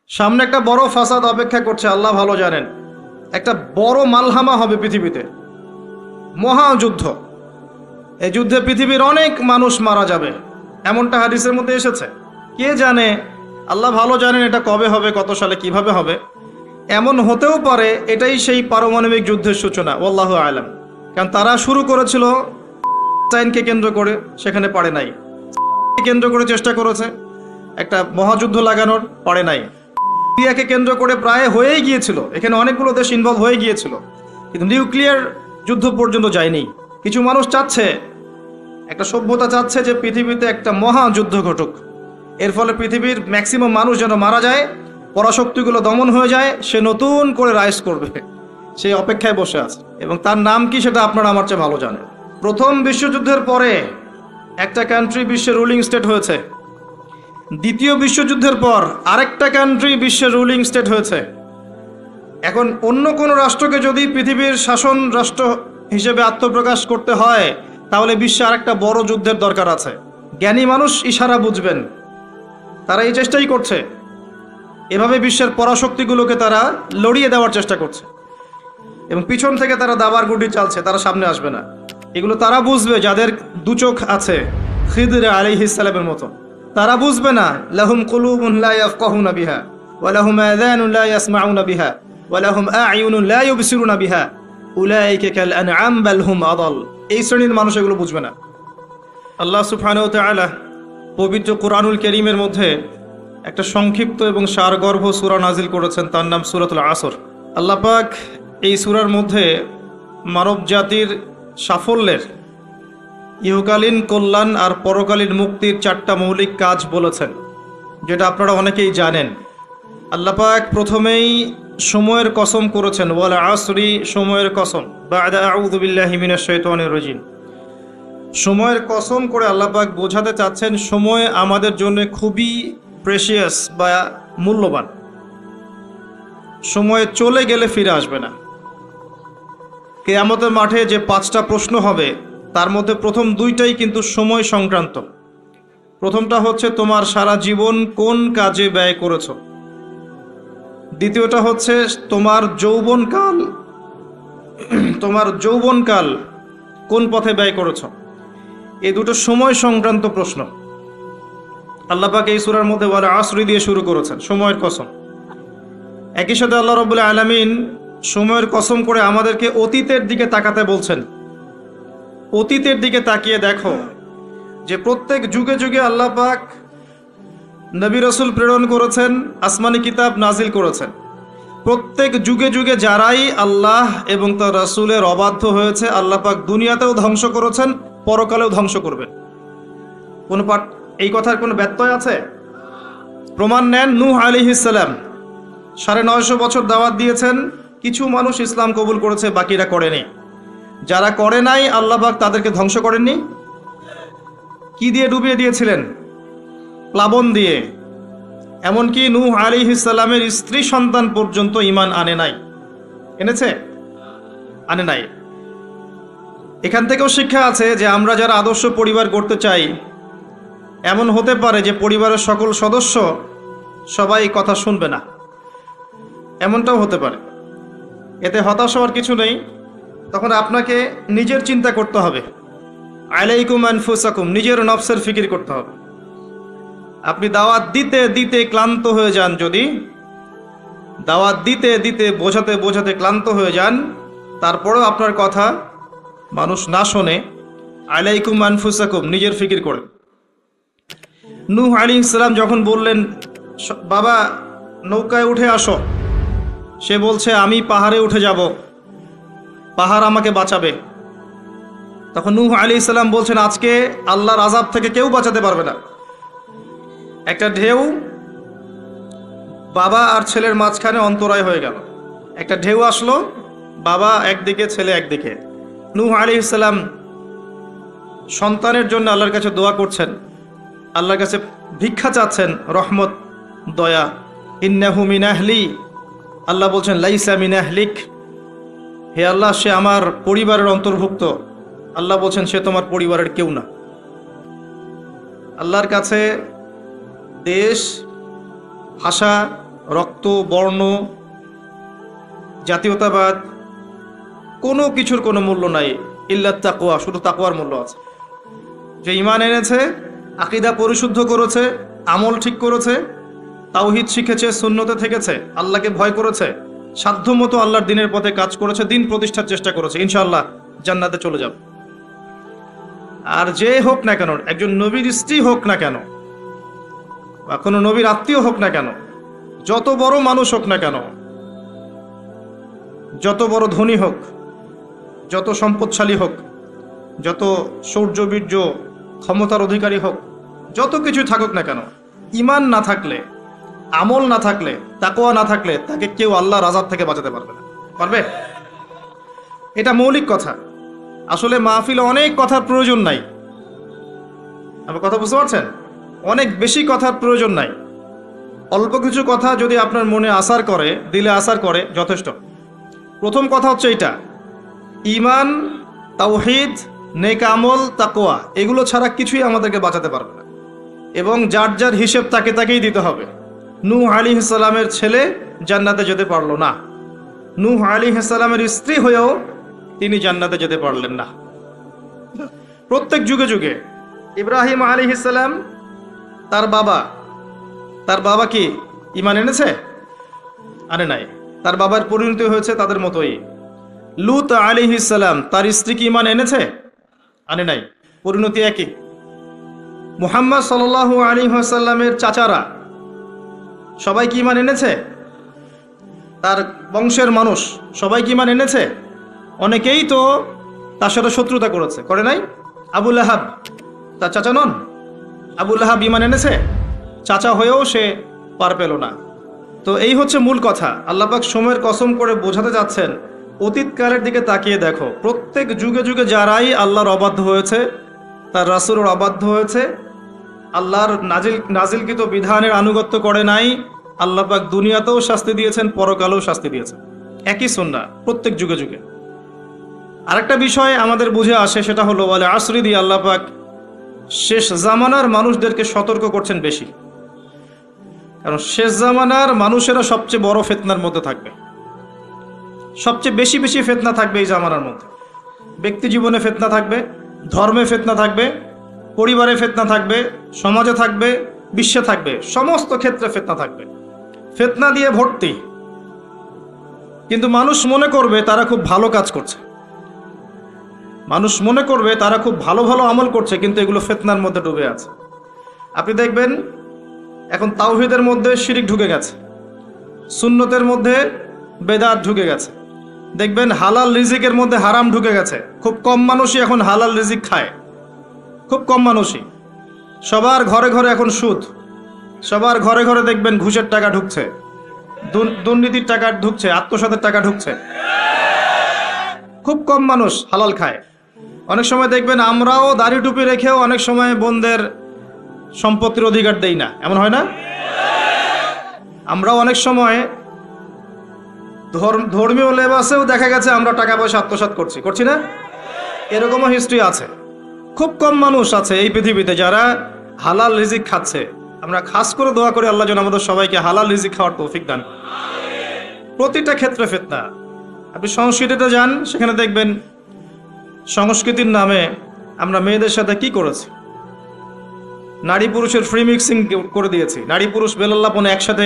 সামনে একটা বড় ফাসাদ অপেক্ষা করছে, আল্লাহ ভালো জানেন। একটা বড় মালহামা হবে পৃথিবীতে, মহাযুদ্ধ। এই যুদ্ধে পৃথিবীর অনেক মানুষ মারা যাবে, এমনটা হাদিসের মধ্যে এসেছে। কে জানে, আল্লাহ ভালো জানেন এটা কবে হবে, কত সালে, কিভাবে হবে। এমন হতেও পারে এটাই সেই পারমাণবিক যুদ্ধের সূচনা, আল্লাহু আলাম। কারণ তারা শুরু করেছিল চাইনকে কেন্দ্র করে, সেখানে পারে নাই। কেন্দ্র করে চেষ্টা করেছে একটা মহাযুদ্ধ লাগানোর, পারে নাই। সিরিয়াকে কেন্দ্র করে প্রায় হয়েই গিয়েছিল, এখানে অনেকগুলো দেশ ইনভলভ হয়ে গিয়েছিল, কিন্তু নিউক্লিয়ার যুদ্ধ পর্যন্ত যায়নি। কিছু মানুষ চাচ্ছে, একটা সভ্যতা চাচ্ছে যে পৃথিবীতে একটা মহাযুদ্ধ ঘটুক, এর ফলে পৃথিবীর ম্যাক্সিমাম মানুষ যেন মারা যায়, পরাশক্তিগুলো দমন হয়ে যায়, সে নতুন করে রাইজ করবে, সেই অপেক্ষায় বসে আছে। এবং তার নাম কি সেটা আপনারা আমার চেয়ে ভালো জানেন। প্রথম বিশ্বযুদ্ধের পরে একটা কান্ট্রি বিশ্বের রুলিং স্টেট হয়েছে, দ্বিতীয় বিশ্বযুদ্ধের পর আরেকটা কান্ট্রি বিশ্বের রুলিং স্টেট হয়েছে। এখন অন্য কোনো রাষ্ট্রকে যদি পৃথিবীর শাসন রাষ্ট্র হিসেবে আত্মপ্রকাশ করতে হয়, তাহলে বিশ্বে আরেকটা বড় যুদ্ধের দরকার আছে। জ্ঞানী মানুষ ইশারা বুঝবেন, তারা এই চেষ্টাই করছে। এভাবে বিশ্বের পরাশক্তিগুলোকে তারা লড়িয়ে দেওয়ার চেষ্টা করছে, এবং পিছন থেকে তারা দাবার গুটি চালছে, তারা সামনে আসবে না। এগুলো তারা বুঝবে যাদের দু চোখ আছে, খিদর আলাইহিস সালামের মতো। তারা বুঝবে না, লাহুম কুলুবুন লা ইয়াফকাহুনা বিহা ওয়া লাহুম আযানুন লা ইয়াসমাউনা বিহা ওয়া লাহুম আ'য়ুনুন লা ইউবসিরুনা বিহা উলাইকা কাল আনআম বাল হুম আদাল। এই শ্রেণীর মানুষ এগুলো বুঝবে না। আল্লাহ সুবহানাহু ওয়া তাআলা পবিত্র কুরআনুল কারীমের মধ্যে একটা সংক্ষিপ্ত এবং সারগর্ভ সূরা নাজিল করেছেন, তার নাম সূরাতুল আসর। আল্লাহ পাক এই সূরার মধ্যে মানব জাতির সাফল্যের, ইহকালীন কল্যাণ আর পরকালীন মুক্তির 4টা মৌলিক কাজ বলেছেন, যেটা আপনারা অনেকেই জানেন। আল্লাহ পাক প্রথমেই সময়ের কসম করেছেন, ওয়াল আসরি, সময়ের কসম, বা'দা আউযু বিল্লাহি মিনাশ শাইতানির রাজিম। সময়ের কসম করে আল্লাহ পাক বোঝাতে চাচ্ছেন সময় আমাদের জন্য খুবই প্রেশিয়াস বা মূল্যবান। সময় চলে গেলে ফিরে আসবে না। কিয়ামতের মাঠে যে 5টা প্রশ্ন হবে, তার মধ্যে প্রথম 2টাই কিন্তু সময় সংক্রান্ত। প্রথমটা হচ্ছে তোমার সারা জীবন কোন কাজে ব্যয় করেছো, দ্বিতীয়টা হচ্ছে তোমার যৌবনকাল কোন পথে ব্যয় করেছো। এই দুটো সময় সংক্রান্ত প্রশ্ন। আল্লাহ পাক এই সূরার মধ্যে ওয়াল আসরি দিয়ে শুরু করেছেন, সময়ের কসম। একই সাথে আল্লাহ রাব্বুল আলামিন সময়ের কসম করে আমাদেরকে অতীতের দিকে তাকাতে বলছেন। অতীতের দিকে তাকিয়ে দেখো যে প্রত্যেক যুগে যুগে আল্লাহ পাক নবী রাসূল প্রেরণ করেছেন, আসমানি কিতাব নাজিল করেছেন। প্রত্যেক যুগে যুগে যারাই আল্লাহ এবং তার রাসূলের অবাধ্য হয়েছে, আল্লাহ পাক দুনিয়াতেও ধ্বংস করেছেন, পরকালেও ধ্বংস করবেন। এই কথার কোনো ব্যত্যয় আছে? প্রমাণ নেন, নূহ আলাইহিস সালাম 950 বছর দাওয়াত দিয়েছেন, কিছু মানুষ ইসলাম কবুল করেছে, বাকিরা করেনি। যারা করে নাই আল্লাহ পাক তাদেরকে ধ্বংস করেননি। কি দিয়ে ডুবিয়ে দিয়েছিলেন? প্লাবন দিয়ে। এমনকি নূহ আলাইহিস সালামের স্ত্রী সন্তান পর্যন্ত ঈমান আনে নাই। এনেছে? আনে নাই। এখান থেকেও শিক্ষা আছে যে আমরা যারা আদর্শ পরিবার গড়তে চাই, এমন হতে পারে যে পরিবারের সকল সদস্য সবাই কথা শুনবে না, এমনটাও হতে পারে। এতে হতাশ হওয়ার কিছু নেই। তখন আপনাকে নিজের চিন্তা করতে হবে, আলাইকুম আনফুসাকুম, নিজের নফসের ফিকির করতে হবে। আপনি দাওয়াত দিতে দিতে ক্লান্ত হয়ে যান, যদি দাওয়াত দিতে দিতে বোঝাতে বোঝাতে ক্লান্ত হয়ে যান, তারপরেও আপনার কথা মানুষ না শোনে, আলাইকুম আনফুসাকুম, নিজের ফিকির করে। নূহ আলাইহিস সালাম যখন বললেন, বাবা নৌকায় উঠে আসো, সে বলছে আমি পাহাড়ে উঠে যাব, পাহাড় আমাকে বাঁচাবে। তখন নূহ আলাইহিস সালাম বলছেন, আজকে আল্লাহর আযাব থেকে কেউ বাঁচাতে পারবে না। একটা ঢেউ বাবা আর ছেলের মাঝখানে অন্তরায় হয়ে গেল। একটা ঢেউ আসলো, বাবা একদিকে, ছেলে একদিকে। নূহ আলাইহিস সালাম সন্তানের জন্য আল্লাহর কাছে দোয়া করছেন, আল্লাহর কাছে ভিক্ষা চাচ্ছেন, রহমত, দয়া। ইন্নাহু মিন আহলি, আল্লাহ বলছেন লাইসা মিন আহলিক, হে আল্লাহ সে আমার পরিবারের অন্তর্ভুক্ত। আল্লাহ বলছেন সে তোমার পরিবারের কেউ না। আল্লাহর কাছে দেশ, ভাষা, রক্ত, বর্ণ, জাতীয়তাবাদ, কোনো কিছুর কোনো মূল্য নাই, ইল্লাত তাকওয়া, শুধু তাকওয়ার মূল্য আছে। যে ঈমান এনেছে, আকীদা পরিশুদ্ধ করেছে, আমল ঠিক করেছে, তাওহীদ শিখেছে, সুন্নতে থেকেছে, আল্লাহকে ভয় করেছে, সাধ্যমতো আল্লাহর দিনের পথে কাজ করেছে, দিন প্রতিষ্ঠার চেষ্টা করেছে, ইনশাআল্লাহ জান্নাতে চলে যাবে। আর যে হোক না কেন, একজন নবীর স্ত্রী হোক না কেন, বা কোনো নবীর আত্মীয় হোক না কেন, যত বড় মানুষ হোক না কেন, যত বড় ধনী হোক, যত সম্পদশালী হোক, যত শৌর্য বীর্য ক্ষমতার অধিকারী হোক, যত কিছু থাকুক না কেন, ঈমান না থাকলে, আমল না থাকলে, তাকওয়া না থাকলে, তাকে কেউ আল্লাহর আযাব থেকে বাঁচাতে পারবে না। পারবে? এটা মৌলিক কথা। আসলে মাহফিলে অনেক কথার প্রয়োজন নাই। আপনি কথা বুঝতে পারছেন? অনেক বেশি কথার প্রয়োজন নাই। অল্প কিছু কথা যদি আপনার মনে আসার করে, দিলে আসার করে, যথেষ্ট। প্রথম কথা হচ্ছে এইটা, ঈমান, তাওহীদ, নেক আমল, তাকওয়া, এগুলো ছাড়া কিছুই আমাদেরকে বাঁচাতে পারবে না। এবং যার যার হিসেব তাকে তাকেই দিতে হবে। নূহ আলাইহিস সালামের ছেলে জান্নাতে যেতে পারলো না, নূহ আলাইহিস সালামের স্ত্রী হয়েও তিনি জান্নাতে যেতে পারলেন না। প্রত্যেক যুগে যুগে ইব্রাহিম আলাইহিস সালাম, তার বাবা কি ঈমান এনেছে? আনে নাই। তার বাবার পরিণতি হয়েছে তাদের মতোই। লূত আলাইহিস সালাম, তার স্ত্রী কি ঈমান এনেছে? আনে নাই। পরিণতি একই। মুহাম্মদ সাল্লাল্লাহু আলাইহি ওয়াসাল্লামের চাচারা সবাই কি ঈমান এনেছে? তার বংশের মানুষ সবাই কি ঈমান এনেছে? অনেকেই তো তার সাথে শত্রুতা করেছে, করে নাই? আবু লাহাব তার চাচা নন? আবু লাহাব ঈমান এনেছে? চাচা হয়েও সে পার পেল না। তো এই হচ্ছে মূল কথা। আল্লাহ পাক সময়ের কসম করে বোঝাতে যাচ্ছেন, অতীতকালের দিকে তাকিয়ে দেখো, প্রত্যেক যুগে যুগে যারাই আল্লাহর অবাধ্য হয়েছে, তার রাসূলের অবাধ্য হয়েছে, আল্লাহর নাজিলকৃত বিধানের আনুগত্য করে নাই, আল্লাহ পাক দুনিয়াতেও শাস্তি দিয়েছেন, পরকালেও শাস্তি দিয়েছেন। একই সুন্নাহ প্রত্যেক যুগে যুগে। আরেকটা বিষয় আমাদের বুঝে আসে, সেটা হলো ওয়াল আসরি দিয়ে আল্লাহ পাক শেষ জামানার মানুষদেরকে সতর্ক করছেন বেশি। কারণ শেষ জামানার মানুষেরা সবচেয়ে বড় ফিতনার মধ্যে থাকবে, সবচেয়ে বেশি বেশি ফিতনা থাকবে এই জামানার মধ্যে। ব্যক্তি জীবনে ফিতনা থাকবে, ধর্মে ফিতনা থাকবে, পরিবারে ফিতনা থাকবে, সমাজে থাকবে, বিশ্বে থাকবে, সমস্ত ক্ষেত্রে ফিতনা থাকবে। ফিতনা দিয়ে ভর্তি। কিন্তু মানুষ মনে করবে তারা খুব ভালো কাজ করছে, মানুষ মনে করবে তারা খুব ভালো ভালো আমল করছে, কিন্তু এগুলো ফিতনার মধ্যে ডুবে আছে। আপনি দেখবেন এখন তাওহীদের মধ্যে শিরিক ঢুকে গেছে, সুন্নতের মধ্যে বেদাত ঢুকে গেছে। দেখবেন হালাল রিজিকের মধ্যে হারাম ঢুকে গেছে। খুব কম মানুষই এখন হালাল রিজিক খায়, খুব কম মানুষই। সবার ঘরে ঘরে এখন সুদ, সবার ঘরে ঘরে দেখবেন ঘুষের টাকা ঢুকছে, দুর্নীতির টাকা ঢুকছে, আত্মসাতের টাকা ঢুকছে। খুব কম মানুষ হালাল খায়। অনেক সময় দেখবেন আমরাও দাড়ি টুপি রেখেও অনেক সময় বোনদের সম্পত্তির অধিকার দেই না, এমন হয় না? আমরাও অনেক সময় ধর্মীয় লেবাসেও দেখা গেছে আমরা টাকা পয়সা আত্মসাৎ করছি না? এরকমও হিস্ট্রি আছে। খুব কম মানুষ আছে এই পৃথিবীতে যারা হালাল রিজিক খাচ্ছে। আমরা খাস করে দোয়া করি আল্লাহ যেন আমাদের সবাইকে হালাল রিজিক খাওয়ার তৌফিক দান। প্রতিটা ক্ষেত্রে ফিতনা। আপনি সংস্কৃতিতে যান, সেখানে দেখবেন সংস্কৃতির নামে আমরা মেয়েদের সাথে কি করেছি, নারী পুরুষের ফ্রি মিক্সিং করে দিয়েছি। নারী পুরুষ বেলাল্লাপনে একসাথে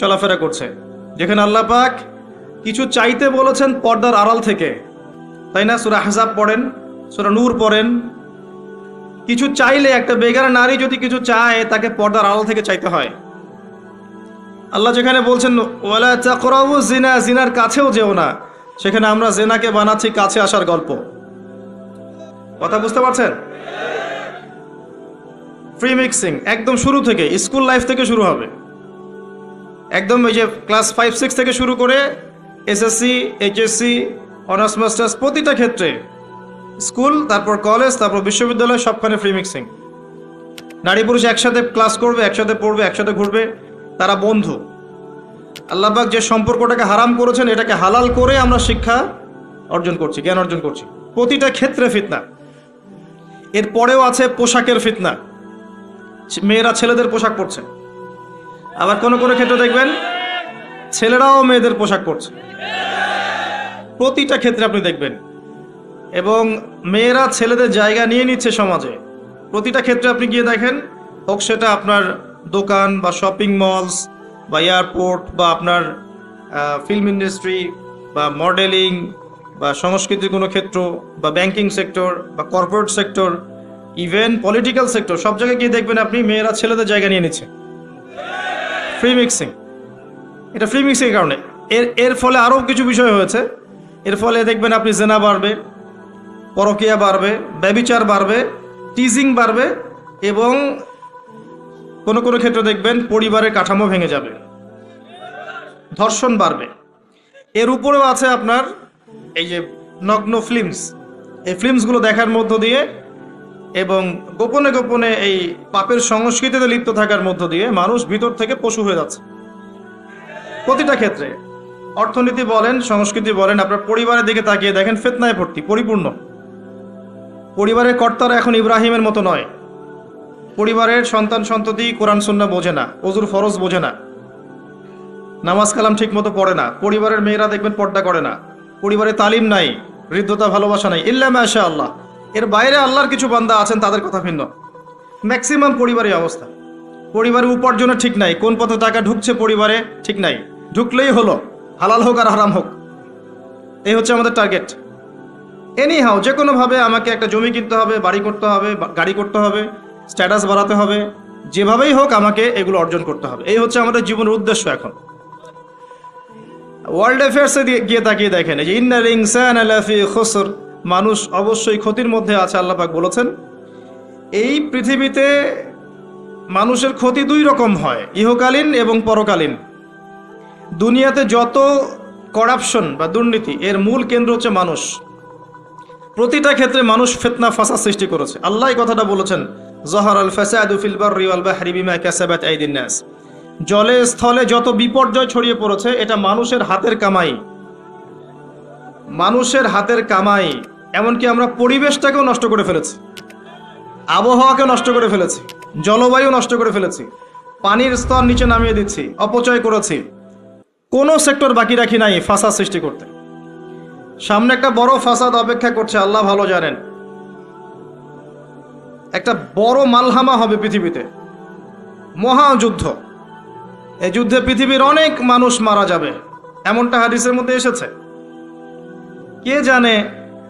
চলাফেরা করছে, যেখানে আল্লাহ পাক কিছু চাইতে বলেছেন পর্দার আড়াল থেকে, তাই না? সূরা আহজাব পড়েন, সূরা নূর পড়েন। কিছু চাইলে, একটা বেগানা নারী যদি কিছু চায়, তাকে পর্দার আড়াল থেকে চাইতে হয়। আল্লাহ যেখানে বলছেন ওয়ালা তাকরাবু জিনা, জিনার কাছেও যেও না, সেখানে আমরা জিনাকে বানাচ্ছি কাছে আসার গল্প। কথা বুঝতে পারছেন? ফ্রি মিক্সিং একদম শুরু থেকে, স্কুল লাইফ থেকে শুরু হবে। একদম এই যে ক্লাস 5-6 থেকে শুরু করে এসএসসি, এইচএসসি, অনার্স মাস্টার্স, প্রতিটা ক্ষেত্রে, স্কুল, তারপর কলেজ, তারপর বিশ্ববিদ্যালয়, সবখানে ফ্রি মিক্সিং। নারী পুরুষ একসাথে ক্লাস করবে, একসাথে পড়বে, একসাথে ঘুরবে, তারা বন্ধু। আল্লাহ পাক যে সম্পর্কটাকে হারাম করেছেন, এটাকে হালাল করে আমরা শিক্ষা অর্জন করছি, জ্ঞান অর্জন করছি। প্রতিটা ক্ষেত্রে ফিতনা। এরপরেও আছে পোশাকের ফিতনা, মেয়েরা ছেলেদের পোশাক পরছে। আবার কোনো কোনো ক্ষেত্রে দেখবেন ছেলেরাও মেয়েদের পোশাক পরছে, প্রতিটা ক্ষেত্রে আপনি দেখবেন। এবং মেয়েরা ছেলেদের জায়গা নিয়ে নিচ্ছে সমাজে, প্রতিটা ক্ষেত্রে আপনি গিয়ে দেখেন, হোক সেটা আপনার দোকান বা শপিং মলস বা এয়ারপোর্ট বা আপনার ফিল্ম ইন্ডাস্ট্রি বা মডেলিং বা সংস্কৃতির কোনো ক্ষেত্র বা ব্যাংকিং সেক্টর বা corporate sector, even political sector, সব জায়গায় গিয়ে দেখবেন আপনি মেয়েরা ছেলেদের জায়গা নিয়ে নিচ্ছে। ফ্রি মিক্সিং, এটা ফ্রি মিক্সিংয়ের কারণে। এর ফলে আরও কিছু বিষয় হয়েছে। এর ফলে দেখবেন আপনি জেনা বাড়বে, পরকীয়া বাড়বে, ব্যভিচার বাড়বে, টিজিং বাড়বে, এবং কোনো কোনো ক্ষেত্রে দেখবেন পরিবারের কাঠামো ভেঙে যাবে, ধর্ষণ বাড়বে। এর উপরেও আছে আপনার এই যে নগ্ন ফিল্মস, এই ফিল্মসগুলো দেখার মধ্য দিয়ে এবং গোপনে গোপনে এই পাপের সংস্কৃতিতে লিপ্ত থাকার মধ্য দিয়ে মানুষ ভিতর থেকে পশু হয়ে যাচ্ছে প্রতিটা ক্ষেত্রে। অর্থনীতি বলেন, সংস্কৃতি বলেন, আপনার পরিবারের দিকে তাকিয়ে দেখেন, ফিতনায় ভর্তি, পরিপূর্ণ। পরিবারের কর্তারা এখন ইব্রাহিমের মতো নয়। পরিবারের সন্তান সন্ততি কোরআন সুন্নাহ বোঝে না, ওযুর ফরজ বোঝে না, নামাজ কালাম ঠিক মতো পড়ে না। পরিবারের মেয়েরা দেখবেন পর্দা করে না। পরিবারে তালিম নাই, হৃদ্যতা, ভালোবাসা নাই, ইল্লা মাশা আল্লাহ। এর বাইরে আল্লাহর কিছু বান্দা আছেন, তাদের কথা ভিন্ন। ম্যাক্সিমাম পরিবারের অবস্থা, পরিবারের উপার্জনের ঠিক নাই, কোন পথে টাকা ঢুকছে পরিবারে ঠিক নাই, ঢুকলেই হলো, হালাল হোক আর হারাম হোক, এই হচ্ছে আমাদের টার্গেট। এনিহাও যে কোনোভাবে আমাকে একটা জমি কিনতে হবে, বাড়ি করতে হবে, গাড়ি করতে হবে, স্ট্যাটাস বাড়াতে হবে, যেভাবেই হোক আমাকে এগুলো অর্জন করতে হবে। এই হচ্ছে আমাদের জীবনের উদ্দেশ্য। এখন ওয়ার্ল্ড অ্যাফেয়ার্সে গিয়ে তাকিয়ে দেখেন, এই যে ইন্নাল ইনসানা লাফি খুসর, মানুষ অবশ্যই ক্ষতির মধ্যে আছে। আল্লাহ পাক বলেছেন এই পৃথিবীতে মানুষের ক্ষতি দুই রকম হয়, ইহকালীন এবং পরকালীন। দুনিয়াতে যত করাপশন বা দুর্নীতি, এর মূল কেন্দ্র হচ্ছে মানুষ। প্রতিটা ক্ষেত্রে মানুষ ফিতনা ফাসাদ সৃষ্টি করেছে। আল্লাহ এই কথাটা বলেছেন, যাহারাল ফাসাদু ফিল বাররি ওয়াল বাহরি বিমা কাসাবাত আইদিন নাস। জলে স্থলে যত বিপর্যয় ছড়িয়ে পড়েছে, এটা মানুষের হাতের কামাই, মানুষের হাতের কামাই। এমনকি আমরা পরিবেশটাকেও নষ্ট করে ফেলেছি, আবহাওয়াকে নষ্ট করে ফেলেছি, জলবায়ু নষ্ট করে ফেলেছি, পানির স্তর নিচে নামিয়ে দিচ্ছি, অপচয় করেছি, কোনো সেক্টর বাকি রাখি নাই ফাসাদ সৃষ্টি করতে। সামনে একটা বড় ফাসাদ অপেক্ষা করছে, আল্লাহ ভালো জানেন। একটা বড় মালহামা হবে পৃথিবীতে, মহাযুদ্ধ। এই যুদ্ধে পৃথিবীর অনেক মানুষ মারা যাবে, এমনটা হাদিসের মধ্যে এসেছে। কে জানে,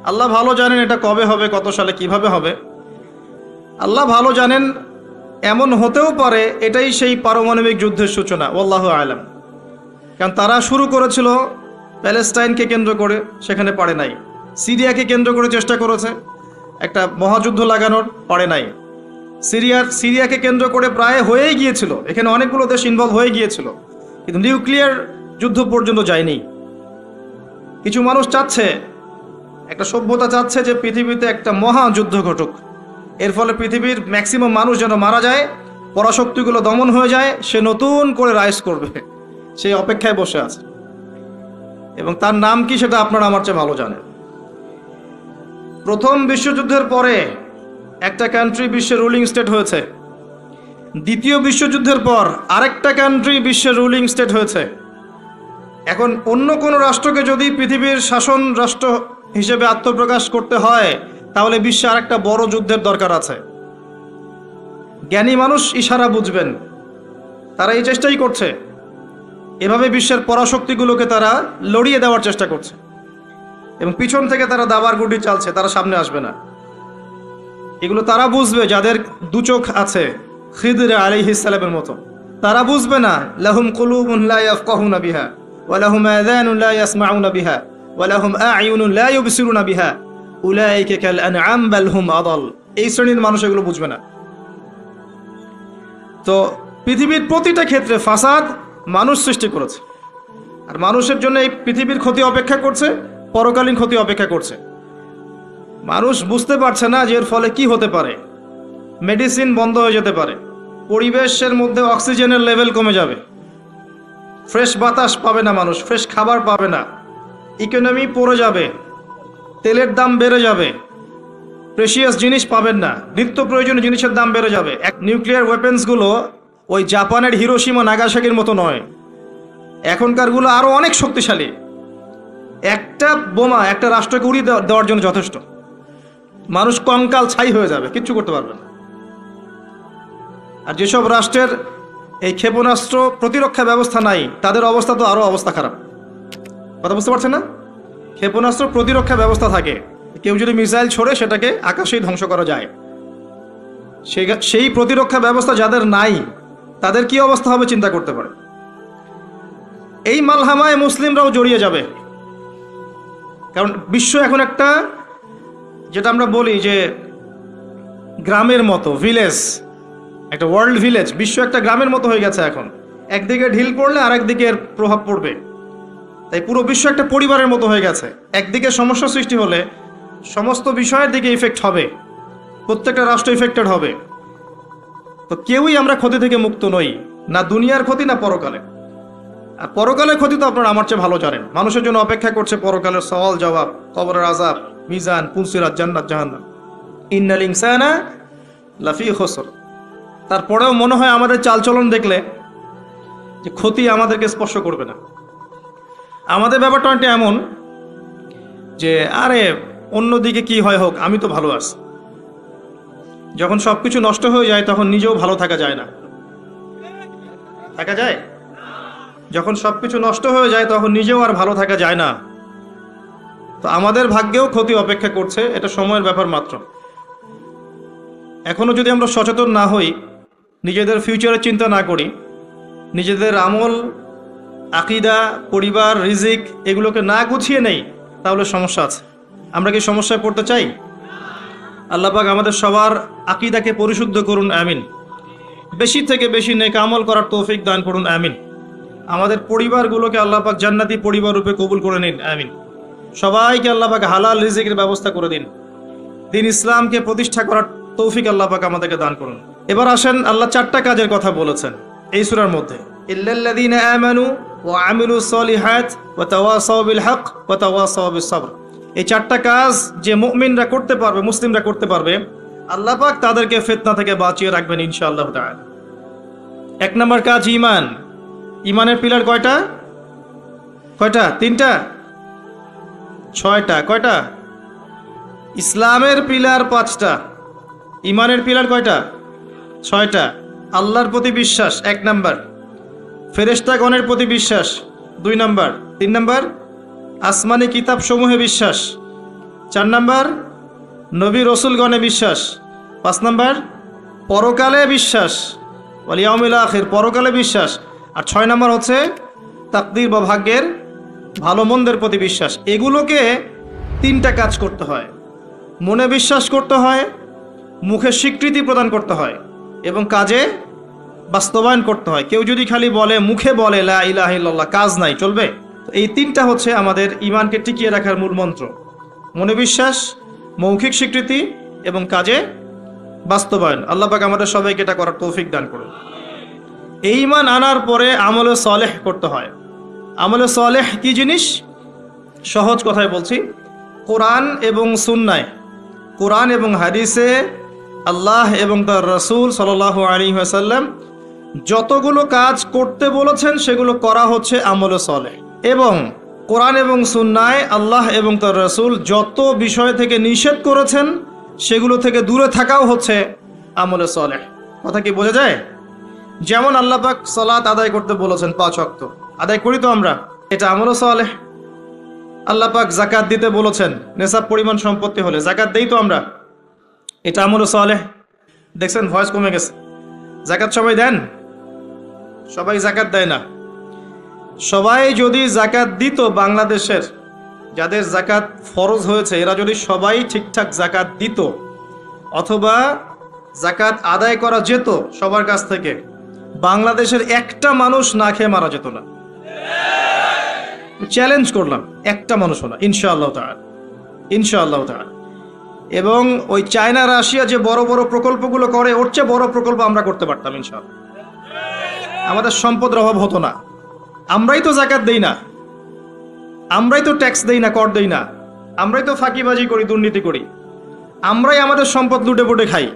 আল্লাহ ভালো জানেন এটা কবে হবে, কত সালে, কিভাবে হবে, আল্লাহ ভালো জানেন। এমন হতেও পারে এটাই সেই পারমাণবিক যুদ্ধের সূচনা, আল্লাহু আলাম। কারণ তারা শুরু করেছিল প্যালেস্টাইনকে কেন্দ্র করে, সেখানে পারে নাই। সিরিয়াকে কেন্দ্র করে চেষ্টা করেছে একটা মহাযুদ্ধ লাগানোর, পারে নাই। সিরিয়াকে কেন্দ্র করে প্রায় হয়েই গিয়েছিল, এখানে অনেকগুলো দেশ ইনভলভ হয়ে গিয়েছিল, কিন্তু নিউক্লিয়ার যুদ্ধ পর্যন্ত যায়নি। কিছু মানুষ চাচ্ছে, একটা সভ্যতা চাচ্ছে যে পৃথিবীতে একটা মহাযুদ্ধ ঘটুক, এর ফলে পৃথিবীর ম্যাক্সিমাম মানুষ যেন মারা যায়, পরাশক্তিগুলো দমন হয়ে যায়, সে নতুন করে রাইজ করবে, সেই অপেক্ষায় বসে আছে। এবং তার নাম কি সেটা আপনারা আমার চেয়ে ভালো জানেন। প্রথম বিশ্বযুদ্ধের পরে একটা কান্ট্রি বিশ্বের রুলিং স্টেট হয়েছে, দ্বিতীয় বিশ্বযুদ্ধের পর আরেকটা কান্ট্রি বিশ্বের রুলিং স্টেট হয়েছে। এখন অন্য কোনো রাষ্ট্রকে যদি পৃথিবীর শাসন রাষ্ট্র হিসেবে আত্মপ্রকাশ করতে হয়, তাহলে বিশ্বে আরেকটা বড় যুদ্ধের দরকার আছে। জ্ঞানী মানুষ ইশারা বুঝবেন, তারা এই চেষ্টাই করছে। এভাবে বিশ্বের পরাশক্তিগুলোকে তারা লড়িয়ে দেওয়ার চেষ্টা করছে, এবং পিছন থেকে তারা দাবার গুটি চালছে, তারা সামনে আসবে না। এগুলো তারা বুঝবে যাদের দু চোখ আছে, খিদর আলাইহিস সালামের মতো। তারা বুঝবে না, লাহুম কুলুবুন লা ইয়াফকাহুনা বিহা ওয়া লাহুম আযানুন লা ইয়াসমাউনা বিহা ওয়া লাহুম আ'য়ুনুন লা ইউবসিরুনা বিহা উলাইকা কাল আনআম বাল হুম আদাল। এই শ্রেণীর মানুষ এগুলো বুঝবে না। তো পৃথিবীর প্রতিটা ক্ষেত্রে ফাসাদ মানুষ সৃষ্টি করেছে, আর মানুষের জন্য এই পৃথিবীর ক্ষতি অপেক্ষা করছে, পরকালীন ক্ষতি অপেক্ষা করছে। মানুষ বুঝতে পারছে না যে এর ফলে কি হতে পারে। মেডিসিন বন্ধ হয়ে যেতে পারে, পরিবেশের মধ্যে অক্সিজেনের লেভেল কমে যাবে, ফ্রেশ বাতাস পাবে না মানুষ, ফ্রেশ খাবার পাবে না, ইকোনমি পড়ে যাবে, তেলের দাম বেড়ে যাবে, প্রেশিয়াস জিনিস পাবেন না, নিত্য প্রয়োজনীয় জিনিসের দাম বেড়ে যাবে। নিউক্লিয়ার ওয়েপেন্সগুলো ওই জাপানের হিরোশিমা নাগাসাকির মতো নয়, এখনকারগুলো আরও অনেক শক্তিশালী। একটা বোমা একটা রাষ্ট্রকে উড়িয়ে দেওয়ার জন্য যথেষ্ট। মানুষ কঙ্কাল ছাই হয়ে যাবে, কিচ্ছু করতে পারবে না। আর যেসব রাষ্ট্রের এই ক্ষেপণাস্ত্র প্রতিরক্ষা ব্যবস্থা নাই, তাদের অবস্থা তো আরও অবস্থা খারাপ। কথা বুঝতে পারছেন না? ক্ষেপণাস্ত্র প্রতিরক্ষা ব্যবস্থা থাকে, কেউ যদি মিসাইল ছোড়ে সেটাকে আকাশেই ধ্বংস করা যায়। সেই প্রতিরক্ষা ব্যবস্থা যাদের নাই, তাদের কি অবস্থা হবে চিন্তা করতে পারে। এই মালহামায় মুসলিমরাও জড়িয়ে যাবে, কারণ বিশ্ব এখন একটা, যেটা আমরা বলি যে গ্রামের মতো, ভিলেজ, একটা ওয়ার্ল্ড ভিলেজ, বিশ্ব একটা গ্রামের মতো হয়ে গেছে এখন। একদিকে ঢিল পড়লে আরেকদিকে এর প্রভাব পড়বে। তাই পুরো বিশ্ব একটা পরিবারের মতো হয়ে গেছে। একদিকে সমস্যা সৃষ্টি হলে সমস্ত বিষয়ের দিকে ইফেক্ট হবে, প্রত্যেকটা রাষ্ট্র ইফেক্টেড হবে। তো কেউই আমরা ক্ষতি থেকে মুক্ত নই, না দুনিয়ার ক্ষতি না পরকালে। আর পরকালের ক্ষতি তো আপনারা আমার চেয়ে ভালো জানেন। মানুষের জন্য অপেক্ষা করছে পরকালের সওয়াল জবাব, কবরের আযাব, মিজান, পুলসিরাত, জান্নাত, জাহান্নাম। ইন্নাল ইনসানা লাফি খুসর। তারপরেও মনে হয় আমাদের চালচলন দেখলে যে ক্ষতি আমাদেরকে স্পর্শ করবে না। আমাদের ব্যাপারটা অনেকটা এমন যে আরে অন্যদিকে কি হয় হোক, আমি তো ভালো আছি। যখন সব কিছু নষ্ট হয়ে যায় তখন নিজেও ভালো থাকা যায় না। থাকা যায়? যখন সব কিছু নষ্ট হয়ে যায় তখন নিজেও আর ভালো থাকা যায় না। তো আমাদের ভাগ্যেও ক্ষতি অপেক্ষা করছে, এটা সময়ের ব্যাপার মাত্র। এখনও যদি আমরা সচেতন না হই, নিজেদের ফিউচারের চিন্তা না করি, নিজেদের আমল, আকিদা, পরিবার, রিজিক এগুলোকে না গুছিয়ে নেই, তাহলে সমস্যা আছে। আমরা কি সমস্যায় পড়তে চাই? আল্লাহ পাক আমাদের সবার আকিদাকে পরিশুদ্ধ করুন, আমিন। বেশি থেকে বেশি নেক আমল করার তৌফিক দান করুন, আমিন। আমাদের পরিবারগুলোকে আল্লাহ পাক জান্নাতি পরিবার রূপে কবুল করে নিন, আমিন। সবাইকে আল্লাহ পাক হালাল রিজিকের ব্যবস্থা করে দিন। দিন ইসলামকে প্রতিষ্ঠা করার তৌফিক আল্লাহ পাক আমাদেরকে দান করুন। এবার আসেন, আল্লাহ 4টা কাজের কথা বলেছেন এই সূরার মধ্যে। ইল্লাল্লাযীনা আমানু ওয়া আমিলুস সলিহাত ওয়া তাওয়াসাউ বিল হক ওয়া তাওয়াসাউ বিস সবর। এই 4টা কাজ যে মুমিনরা করতে পারবে, মুসলিমরা করতে পারবে, আল্লাহ পাক তাদেরকে ফিতনা থেকে বাঁচিয়ে রাখবেন ইনশাআল্লাহ তাআলা। 1 নম্বর কাজ ঈমান। ঈমানের পিলার কয়টা? 3টা? 6টা? কয়টা? ইসলামের পিলার 5টা, ঈমানের পিলার কয়টা? 6টা। আল্লাহর প্রতি বিশ্বাস 1 নম্বর, ফেরেশতাগণের প্রতি বিশ্বাস 2 নম্বর, 3 নম্বর আসমানি কিতাব সমূহে বিশ্বাস, 4 নম্বর নবী রসুলগণে বিশ্বাস, 5 নম্বর পরকালে বিশ্বাস, ওয়াল ইয়াউমিল আখির, পরকালে বিশ্বাস, আর 6 নম্বর হচ্ছে তাকদীর বা ভাগ্যের ভালো মন্দের প্রতি বিশ্বাস। এগুলোকে 3টা কাজ করতে হয়। মনে বিশ্বাস করতে হয়, মুখে স্বীকৃতি প্রদান করতে হয়, এবং কাজে বাস্তবায়ন করতে হয়। কেউ যদি খালি বলে, মুখে বলে লা ইলাহা ইল্লাল্লাহ, কাজ নাই, চলবে? তো এই 3টা হচ্ছে আমাদের ঈমানকে টিকিয়ে রাখার মূল মন্ত্র। মনে বিশ্বাস, মৌখিক স্বীকৃতি এবং কাজে বাস্তবায়ন। আল্লাহ পাক আমাদের সবাইকে এটা করার তৌফিক দান করুন। এই ঈমান আনার পরে আমলে সালেহ করতে হয়। আমলে সালেহ কি জিনিস? সহজ কথায় বলছি, কোরআন এবং সুন্নায়, কোরআন এবং হাদিসে আল্লাহ এবং তার রাসূল সাল্লাল্লাহু আলাইহি ওয়াসাল্লাম যতগুলো কাজ করতে বলেছেন সেগুলো করা হচ্ছে আমলে সালেহ। এবং কোরআন এবং সুন্নায় আল্লাহ এবং তার রাসূল যত বিষয় থেকে নিষেধ করেছেন সেগুলো থেকে দূরে থাকাও হচ্ছে আমলে সালেহ। কথা কি বোঝা যায়? যেমন আল্লাহ পাক সালাত আদায় করতে বলেছেন, 5 ওয়াক্ত আদায় করি তো আমরা, এটা আমলে সালেহ। আল্লাহ পাক যাকাত দিতে বলেছেন, নেশাব পরিমাণ সম্পত্তি হলে যাকাত দেই তো আমরা, এটা আমলে সালেহ। দেখছেন ভয়েস কমে গেছে। যাকাত সবাই দেন? সবাই যাকাত দেয় না। সবাই যদি যাকাত দিত, বাংলাদেশের যাদের যাকাত ফরজ হয়েছে এরা যদি সবাই ঠিকঠাক যাকাত দিত, অথবা যাকাত আদায় করা যেত সবার কাছ থেকে, বাংলাদেশের একটা মানুষ না খেয়ে মারা যেত না। চ্যালেঞ্জ করলাম, একটা মানুষও না, ইনশাআল্লাহ তাআলা, ইনশাআল্লাহ তাআলা। এবং ওই চায়না, রাশিয়া যে বড় বড় প্রকল্পগুলো করে, ওর চেয়ে বড় প্রকল্প আমরা করতে পারতাম ইনশাআল্লাহ। আমাদের সম্পদের অভাব হতো না। আমরাই তো যাকাত দেই না, আমরাই তো ট্যাক্স দেই না, কর দেই না, আমরাই তো ফাঁকিবাজি করি, দুর্নীতি করি, আমরাই আমাদের সম্পদ লুটে পুটে খাই।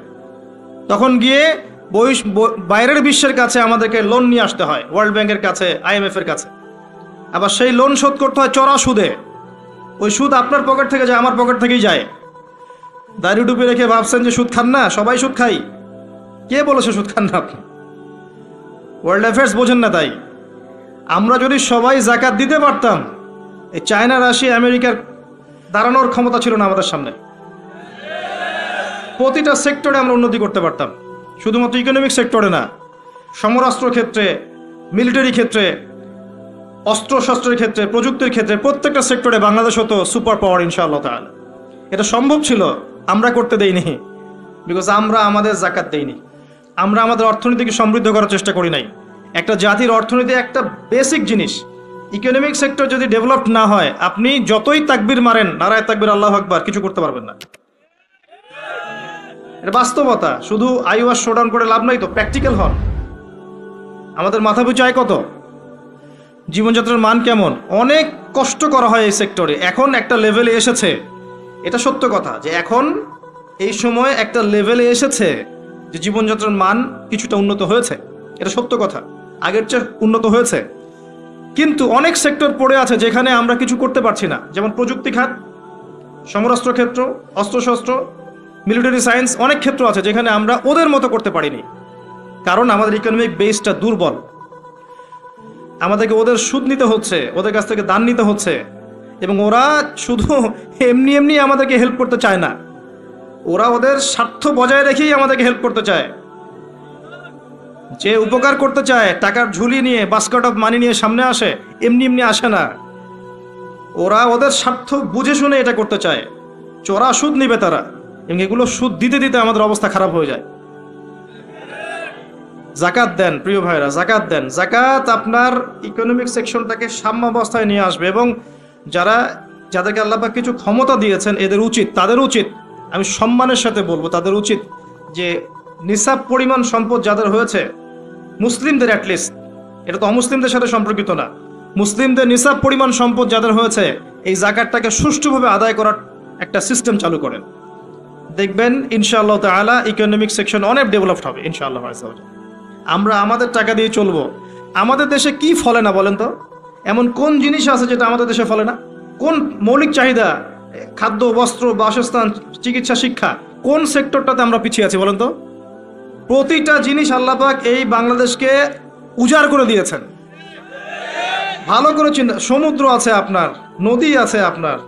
তখন গিয়ে বাইরের বিশ্বের কাছে আমাদেরকে লোন নিয়ে আসতে হয়, ওয়ার্ল্ড ব্যাংকের কাছে, IMF এর কাছে। আবার সেই লোন শোধ করতে হয় চড়া সুদে। ওই সুদ আপনার পকেট থেকে যায়, আমার পকেট থেকেই যায়। দাড়ি টুপি রেখে ভাবছেন যে সুদ খান না, সবাই সুদ খাই। কে বলেছে সুদ খান না আপনি? ওয়ার্ল্ড অ্যাফেয়ার্স বোঝেন না তাই। আমরা যদি সবাই জাকাত দিতে পারতাম, এই চায়না, রাশিয়া, আমেরিকার দাঁড়ানোর ক্ষমতা ছিল না আমাদের সামনে। প্রতিটা সেক্টরে আমরা উন্নতি করতে পারতাম, শুধুমাত্র ইকোনমিক সেক্টরে না, সমরাস্ত্র ক্ষেত্রে, মিলিটারি ক্ষেত্রে, অস্ত্রশস্ত্রের ক্ষেত্রে, প্রযুক্তির ক্ষেত্রে, প্রত্যেকটা সেক্টরে বাংলাদেশ হতো সুপার পাওয়ার ইনশাআল্লাহ তাআলা। এটা সম্ভব ছিল, আমরা করতে দেইনি, বিকজ আমরা আমাদের জাকাত দেইনি। আমরা আমাদের অর্থনীতিকে সমৃদ্ধ করার চেষ্টা করি নাই। একটা জাতির অর্থনীতি একটা বেসিক জিনিস। ইকোনমিক সেক্টর যদি ডেভেলপড না হয়, আপনি যতই তাকবীর মারেন, নারায়ে তাকবীর, আল্লাহু আকবার, কিছু করতে পারবেন না। এটা বাস্তবতা। শুধু আইওয়াস শোডাউন করে লাভ নাই তো, প্র্যাকটিক্যাল হন। আমাদের মাথা পিছু আয় কত, জীবনযাত্রার মান কেমন, অনেক কষ্ট করা হয় এই সেক্টরে। এখন একটা লেভেলে এসেছে, এটা সত্য কথা, যে এখন এই সময় একটা লেভেলে এসেছে যে জীবনযাত্রার মান কিছুটা উন্নত হয়েছে। এটা সত্য কথা, আগের চেয়ে উন্নত হয়েছে। কিন্তু অনেক সেক্টর পড়ে আছে যেখানে আমরা কিছু করতে পারছি না, যেমন প্রযুক্তি খাত, সমরাস্ত্র ক্ষেত্র, অস্ত্রশস্ত্র, মিলিটারি সায়েন্স, অনেক ক্ষেত্র আছে যেখানে আমরা ওদের মতো করতে পারিনি, কারণ আমাদের ইকোনমিক বেসটা দুর্বল। আমাদেরকে ওদের সুদ নিতে হচ্ছে, ওদের কাছ থেকে দান নিতে হচ্ছে, এবং ওরা শুধু এমনি এমনি আমাদেরকে হেল্প করতে চায় না, ওরা ওদের স্বার্থ বজায় রেখেই আমাদেরকে হেল্প করতে চায়। যে উপকার করতে চায়, টাকার ঝুলি নিয়ে, বাস্কেট অফ মানি নিয়ে সামনে আসে, এমনি এমনি আসে না। ওরা ওদের স্বার্থ বুঝে শুনে এটা করতে চায়। চোরা সুদ নিবে তারা, এবং এগুলো সুদ দিতে দিতে আমাদের অবস্থা খারাপ হয়ে যায়। জাকাত দেন প্রিয় ভাইরা, জাকাত দেন। জাকাত আপনার ইকোনমিক সেকশনটাকে সাম্যাবস্থায় নিয়ে আসবে, এবং যাদেরকে আল্লাহ পাক কিছু ক্ষমতা দিয়েছেন, তাদের উচিত, আমি সম্মানের সাথে বলবো, তাদের উচিত যে নিসাব পরিমাণ সম্পদ যাদের হয়েছে, মুসলিমদের অ্যাটলিস্ট, এটা তো অমুসলিমদের সাথে সম্পর্কিত না, মুসলিমদের নিসাব পরিমাণ সম্পদ যাদের হয়েছে, এই জাকাতটাকে সুষ্ঠুভাবে আদায় করার একটা সিস্টেম চালু করেন। দেখবেন ইনশাআল্লাহ তাআলা ইকোনমিক সেকশন অনেক ডেভেলপড হবে ইনশাআল্লাহ। আমরা আমাদের টাকা দিয়ে চলবো। আমাদের দেশে কি ফলে না বলেন তো? এমন কোন জিনিস আছে যেটা আমাদের দেশে ফলে না? কোন মৌলিক চাহিদা, খাদ্য, বস্ত্র, বাসস্থান, চিকিৎসা, শিক্ষা, কোন সেক্টরটাতে আমরা পিছিয়ে আছি বলেন তো? প্রতিটা জিনিস আল্লাহ পাক এই বাংলাদেশকে উজাড় করে দিয়েছেন। ভালো করে চিন্তা, সমুদ্র আছে আপনার, নদী আছে আপনার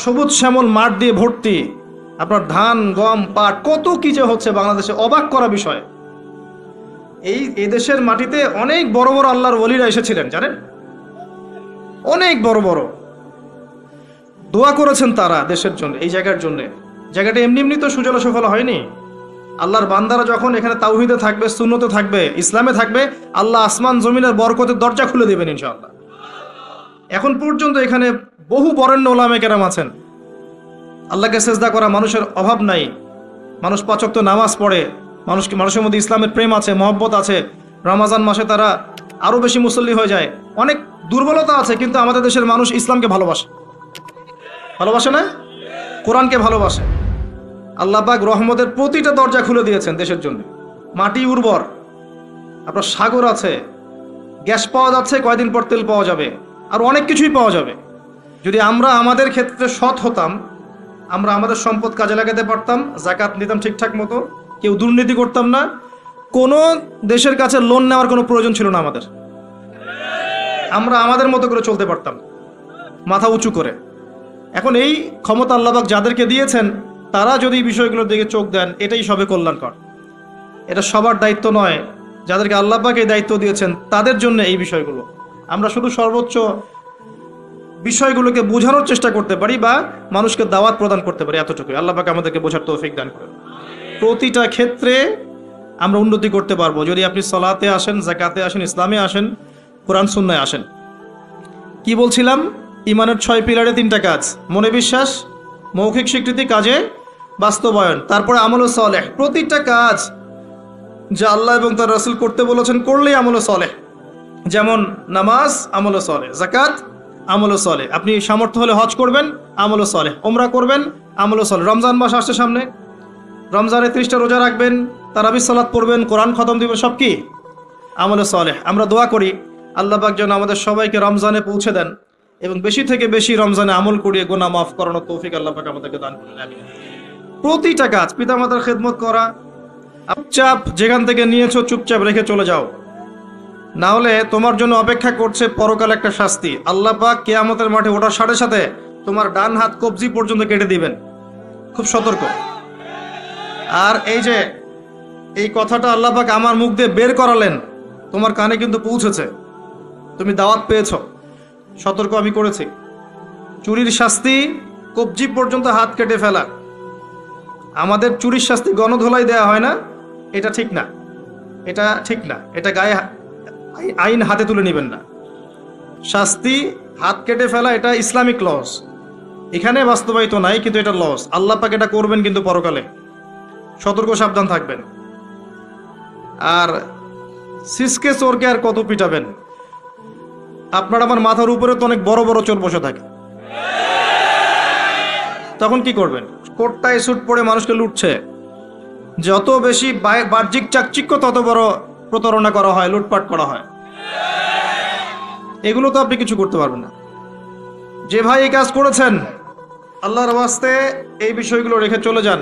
সবুজ শ্যামল মাঠ দিয়ে ভর্তি, আপনার ধান, গম, পাট, কত কি যে হচ্ছে বাংলাদেশে, অবাক করা বিষয়। এই দেশের মাটিতে অনেক বড় বড় আল্লাহর ওলিরা এসেছিলেন, জানেন? অনেক বড় বড় দোয়া করেছেন তারা দেশের জন্য, এই জায়গার জন্য। জায়গাটা এমনি এমনি তো সুজলা সুফলা হয়নি। আল্লাহর বান্দারা যখন এখানে তাওহীদে থাকবে, সুন্নতে থাকবে, ইসলামে থাকবে, আল্লাহ আসমান জমিনের বরকতের দরজা খুলে দেবেন ইনশাআল্লাহ। এখন পর্যন্ত এখানে বহু বরেণ্য ওলামা কেরাম আছেন। আল্লাহকে সেজদা করা মানুষের অভাব নাই। মানুষ 5 ওয়াক্ত নামাজ পড়ে, মানুষের মধ্যে ইসলামের প্রেম আছে, মহব্বত আছে। রমাজান মাসে তারা আরো বেশি মুসল্লি হয়ে যায়। অনেক দুর্বলতা আছে, কিন্তু আমাদের দেশের মানুষ ইসলামকে ভালোবাসে না? কোরআনকে ভালোবাসে। আল্লাহ পাক রহমতের প্রতিটা দরজা খুলে দিয়েছেন দেশের জন্য। মাটি উর্বর, আপনার সাগর আছে, গ্যাস পাওয়া যাচ্ছে, কয়দিন পর তেল পাওয়া যাবে, আর অনেক কিছুই পাওয়া যাবে। যদি আমরা আমাদের ক্ষেত্রে সৎ হতাম, আমরা আমাদের সম্পদ কাজে লাগাতে পারতাম, জাকাত নিতাম ঠিকঠাক মতো, কেউ দুর্নীতি করতাম না, কোনো দেশের কাছে লোন নেওয়ার কোনো প্রয়োজন ছিল না আমাদের। আমরা আমাদের মতো করে চলতে পারতাম, মাথা উঁচু করে। এখন এই ক্ষমতা আল্লাহ পাক যাদেরকে দিয়েছেন, তারা যদি বিষয়গুলোর দিকে চোখ দেন, এটাই সবে কল্যাণকর। এটা সবার দায়িত্ব নয়। যাদেরকে আল্লাহ পাক এই দায়িত্ব দিয়েছেন, তাদের জন্য এই বিষয়গুলো। আমরা শুধু সর্বোচ্চ বিষয়গুলোকে বোঝানোর চেষ্টা করতে পারি বা মানুষকে দাওয়াত প্রদান করতে পারি, এতটুকুই। আল্লাহ পাক আমাদেরকে বোঝার তৌফিক দান করেন। প্রতিটা ক্ষেত্রে আমরা উন্নতি করতে পারবো যদি আপনি সালাতে আসেন, যাকাতে আসেন, ইসলামে আসেন, কোরআন সুন্নায় আসেন। কি বলছিলাম? ইমানের 6 পিলারে 3টা কাজ: মনে বিশ্বাস, মৌখিক স্বীকৃতি, কাজে বাস্তবায়ন, তারপরে আমলে সালেহ। প্রতিটা কাজ যা আল্লাহ এবং তার রাসূল করতে বলেছেন, করলেই আমলে সালেহ। যেমন নামাজ, আমলে সালেহ; যাকাত, আমলে সালেহ। আপনি সামর্থ্য হলে হজ করবেন, আমলে সালেহ; ওমরা করবেন, আমলে সালেহ। রমজান মাস আসছে সামনে, রমজানে 30টা রোজা রাখবেন, তারাবির সালাত পড়বেন, কোরআন খতম দিবেন, সব কি? আমলে সালেহ। আমরা দোয়া করি আল্লাহ পাক যেন আমাদের সবাইকে রমজানে পৌঁছে দেন এবং বেশি থেকে বেশি রমজানে আমল করিয়ে গুনাহ মাফ করানোর তৌফিক আল্লাহ পাক আমাদেরকে দান করেন। আমিন। প্রতিটা কাজ পিতামাতার খেদমত করা, চুপচাপ যেখান থেকে নিয়েছো চুপচাপ রেখে চলে যাও, না হলে তোমার জন্য অপেক্ষা করছে পরকাল একটা শাস্তি। আল্লাহ পাক কিয়ামতের মাঠে ওঠার সাথে সাথে তোমার ডান হাত কবজি পর্যন্ত কেটে দিবেন। খুব সতর্ক। আর এই যে এই কথাটা আল্লাহ পাক আমার মুখ দিয়ে বের করালেন, তোমার কানে কিন্তু পৌঁছেছে, তুমি দাওয়াত পেয়েছো। সতর্ক আমি করেছি। চুরির শাস্তি কবজি পর্যন্ত হাত কেটে ফেলা। আমাদের চুরির শাস্তি গণধোলাই দেয়া হয় না, এটা ঠিক না, এটা ঠিক না, এটা গায়ে আইন হাতে তুলে নেবেন না। শাস্তি হাত কেটে ফেলা এটা ইসলামিক লস, এখানে বাস্তবায়িত নাই, কিন্তু এটা লস। আল্লাহ পাক এটা করবেন কিন্তু পরকালে। সতর্ক সাবধান থাকবেন। আর সিসকে চোরকে আর কত পিটাবেন? আপনার আমার মাথার উপরে তো অনেক বড় বড় চোর বসে থাকে, তখন কি করবেন? কোটটায় স্যুট পরে মানুষকে লুটছে। যত বেশি বাহ্যিক চাকচিক্য তত বড় প্রতারণা করা হয়, লুটপাট করা হয়। এগুলো তো আপনি কিছু করতে পারবেন না। যে ভাই এই কাজ করেছেন, আল্লাহর ওয়াস্তে এই বিষয়গুলো রেখে চলে যান,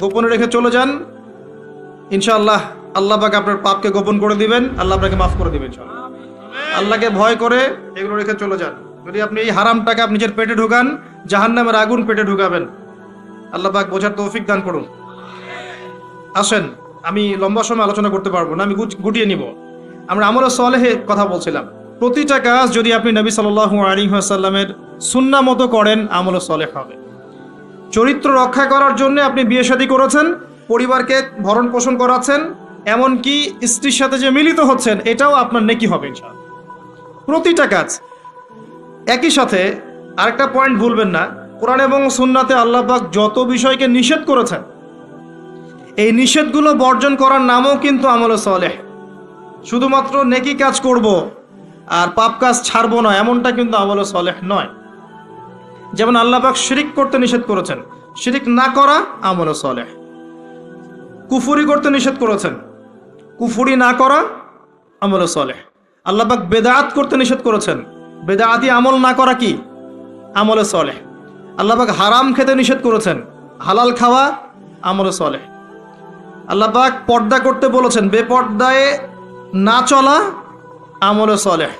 গোপনে রেখে চলে যান। ইনশাআল্লাহ আল্লাহ পাক আপনার পাপকে গোপন করে দিবেন, আল্লাহ আপনাকে মাফ করে দিবেন। আল্লাহকে ভয় করে এগুলো রেখে চলে যান। যদি আপনি এই হারাম টাকা নিজের পেটে ঢুকান, জাহান্নামের আগুন পেটে ঢুকাবেন। আল্লাহ পাক বোঝার তৌফিক দান করুন। আসেন, আমি লম্বা সময় আলোচনা করতে পারবো না, আমি গুটিয়ে নিব। আমরা আমলে সালেহে কথা বলছিলাম। প্রতিটা কাজ যদি আপনি নবী সাল্লাল্লাহু আলাইহি ওয়াসাল্লামের সুন্নাহ মতো করেন, আমলে সালেহ হবে। চরিত্র রক্ষা করার জন্য আপনি বিয়ে শাদী করেছেন, পরিবারকে ভরণ পোষণ করাচ্ছেন, এমনকি স্ত্রীর সাথে যে মিলিত হচ্ছেন, এটাও আপনার নেকি হবে ইনশাআল্লাহ। প্রতিটা কাজ। একই সাথে আরেকটা পয়েন্ট ভুলবেন না, কোরআন এবং সুন্নাতে আল্লাহ পাক যত বিষয়কে নিষেধ করেছেন, এই নিষেধগুলো বর্জন করার নামও কিন্তু আমলে সালেহ। শুধুমাত্র নেকি কাজ করব আর পাপ কাজ ছাড়বো না, এমনটা কিন্তু আমলে সালেহ নয়। যেমন আল্লাহ পাক শিরিক করতে নিষেধ করেছেন, শিরিক না করা আমলে সালেহ। কুফরি করতে নিষেধ করেছেন, কুফরি না করা আমলে সালেহ। আল্লাহ পাক বেদাত করতে নিষেধ করেছেন, বেদাতি আমল না করা কি? আমলে সালেহ। আল্লাহ পাক হারাম খেতে নিষেধ করেছেন, হালাল খাওয়া আমলে সালেহ। আল্লাহ পাক পর্দা করতে বলেছেন, বেপর্দায় না চলা আমলে সালেহ।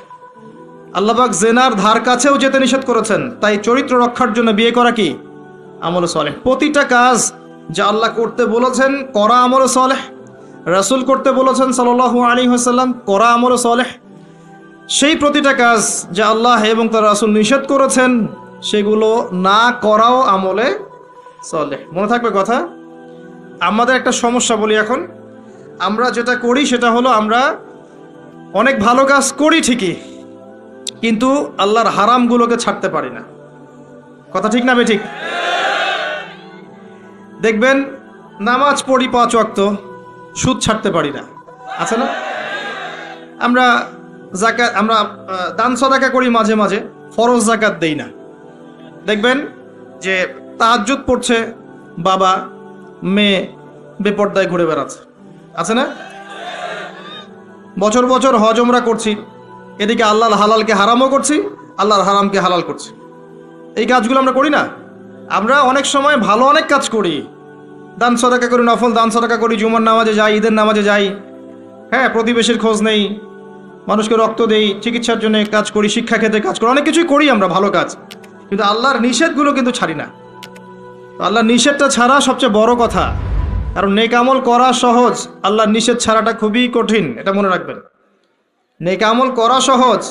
আল্লাহ পাক জেনার ধার কাছেও যেতে নিষেধ করেছেন, তাই চরিত্র রক্ষার জন্য বিয়ে করা কি? আমলে সালেহ। প্রতিটা কাজ যা আল্লাহ করতে বলেছেন করা আমলে সালেহ, রাসূল করতে বলেছেন সাল্লাল্লাহু আলাইহি ওয়াসাল্লাম করা আমলে সালেহ। সেই প্রতিটা কাজ যা আল্লাহ এবং তার রাসূল নিষেধ করেছেন, সেগুলো না করাও আমলে সালেহ। মনে থাকবে কথা। আমাদের একটা সমস্যা বলি এখন, আমরা যেটা করি সেটা হলো আমরা অনেক ভালো কাজ করি ঠিকই, কিন্তু আল্লাহর হারামগুলোকে ছাড়তে পারি না। কথা ঠিক না বে ঠিক? দেখবেন নামাজ পড়ি 5 ওয়াক্ত, সুদ ছাড়তে পারি না, আছে না? আমরা যাকাত, আমরা দান সদাকা করি মাঝে মাঝে, ফরজ যাকাত দেই না। দেখবেন যে তাহাজ্জুদ পড়ছে বাবা, মেয়ে বেপর্দায় ঘুরে বেড়াচ্ছে, আছে না? বছর বছর হজ ওমরা করছি, এদিকে আল্লাহর হালালকে হারামও করছি, আল্লাহর হারামকে হালাল করছি। এই কাজগুলো আমরা করি না। আমরা অনেক সময় ভালো অনেক কাজ করি, দান সদাকা করি, নফল দান সদাকা করি, জুমার নামাজে যাই, ঈদের নামাজে যাই, হ্যাঁ, প্রতিবেশীর খোঁজ নেই, মানুষকে রক্ত দেই, চিকিৎসার জন্য কাজ করি, শিক্ষা ক্ষেত্রে কাজ করি, অনেক কিছুই করি আমরা ভালো কাজ, কিন্তু আল্লাহর নিষেধগুলো কিন্তু ছাড়ি না। আল্লাহর নিষেধটা ছাড়া সবচেয়ে বড় কথা, কারণ নেক আমল করা সহজ, আল্লাহর নিষেধ ছাড়াটা খুবই কঠিন, এটা মনে রাখবেন। নেক আমল করা সহজ,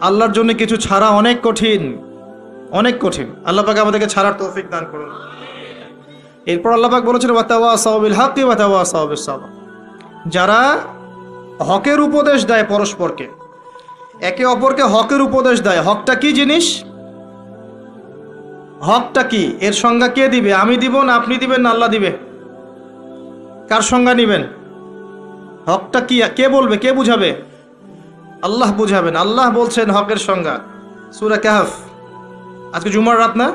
আল্লাহর জন্য কিছু ছাড়া অনেক কঠিন, অনেক কঠিন। আল্লাহ পাক আমাদেরকে ছাড়ার তৌফিক দান করুন। এরপর আল্লাহ পাক বলেছেন ওয়াতাওয়াসাউ বিল হাক্কি ওয়াতাওয়াসাউ বিস সাবর। যারা হকের উপদেশ দেয় পরস্পরকে, একে অপরকে হকের উপদেশ দেয়। হকটা কি জিনিস? হকটা কি? এর সংজ্ঞা কে দিবে? আমি দিব না আপনি দিবেন না আল্লাহ দিবে? কার সংজ্ঞা নিবেন? হকটা কি কে বলবে, কে বুঝাবে? আল্লাহ বুঝাবেন। আল্লাহ বলছেন হকের সংজ্ঞা, সূরা কাহফ। আজকে জুমার রাত না?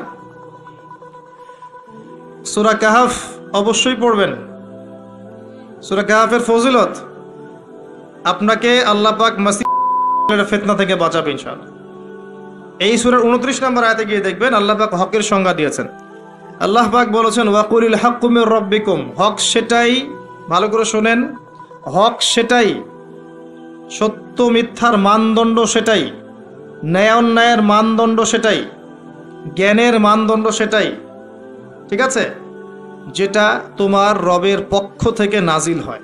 সূরা কাহফ অবশ্যই পড়বেন। সূরা কাহফের ফজিলত আপনাকে আল্লাহ পাক মাসিহ ফিতনা থেকে বাঁচাবে ইনশাআল্লাহ। এই সূরার 29 নম্বর আয়াতে গিয়ে দেখবেন আল্লাহ পাক হকের সংজ্ঞা দিয়েছেন। আল্লাহ পাক বলেছেন ওয়াকুলিল হাক্কু মির রাব্বিকুম, হক সেটাই, ভালো করে শোনেন, হক সেটাই, সত্য মিথ্যার মানদণ্ড সেটাই, ন্যায় অন্যায়ের মানদণ্ড সেটাই, জ্ঞানের মানদণ্ড সেটাই, ঠিক আছে, যেটা তোমার রবের পক্ষ থেকে নাজিল হয়।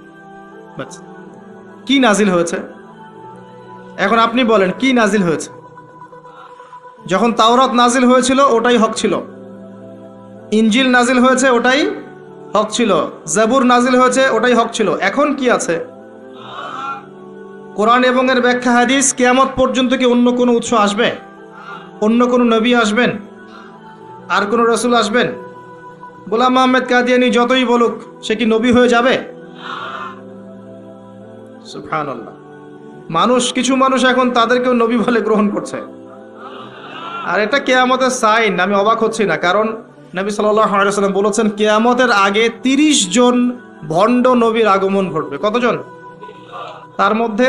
কি নাজিল হয়েছে? এখন আপনি বলেন কি নাজিল হয়েছে? যখন তাওরাত নাজিল হয়েছিল ওটাই হক ছিল, ইনজিল নাজিল হয়েছে ওটাই হক ছিল, জাবুর নাজিল হয়েছে ওটাই হক ছিল। এখন কি আছে? কোরআন এবং এর ব্যাখ্যা হাদিস। কিয়ামত পর্যন্ত কি অন্য কোনো উৎস আসবে? অন্য কোনো নবী আসবেন? আর কোনো রসুল আসবেন? গোলাম আহমেদ কাদিয়ানী যতই বলুক, সে কি নবী হয়ে যাবে? সুবহানাল্লাহ। কিছু মানুষ এখন তাদেরকেও নবী বলে গ্রহণ করছে। আর এটা কিয়ামতের সাইন। আমি অবাক হচ্ছি না, কারণ নবী সাল্লাল্লাহু আলাইহি ওয়াসাল্লাম বলেছেন কিয়ামতের আগে 30 জন ভণ্ড নবীর আগমন ঘটবে। কতজন? তার মধ্যে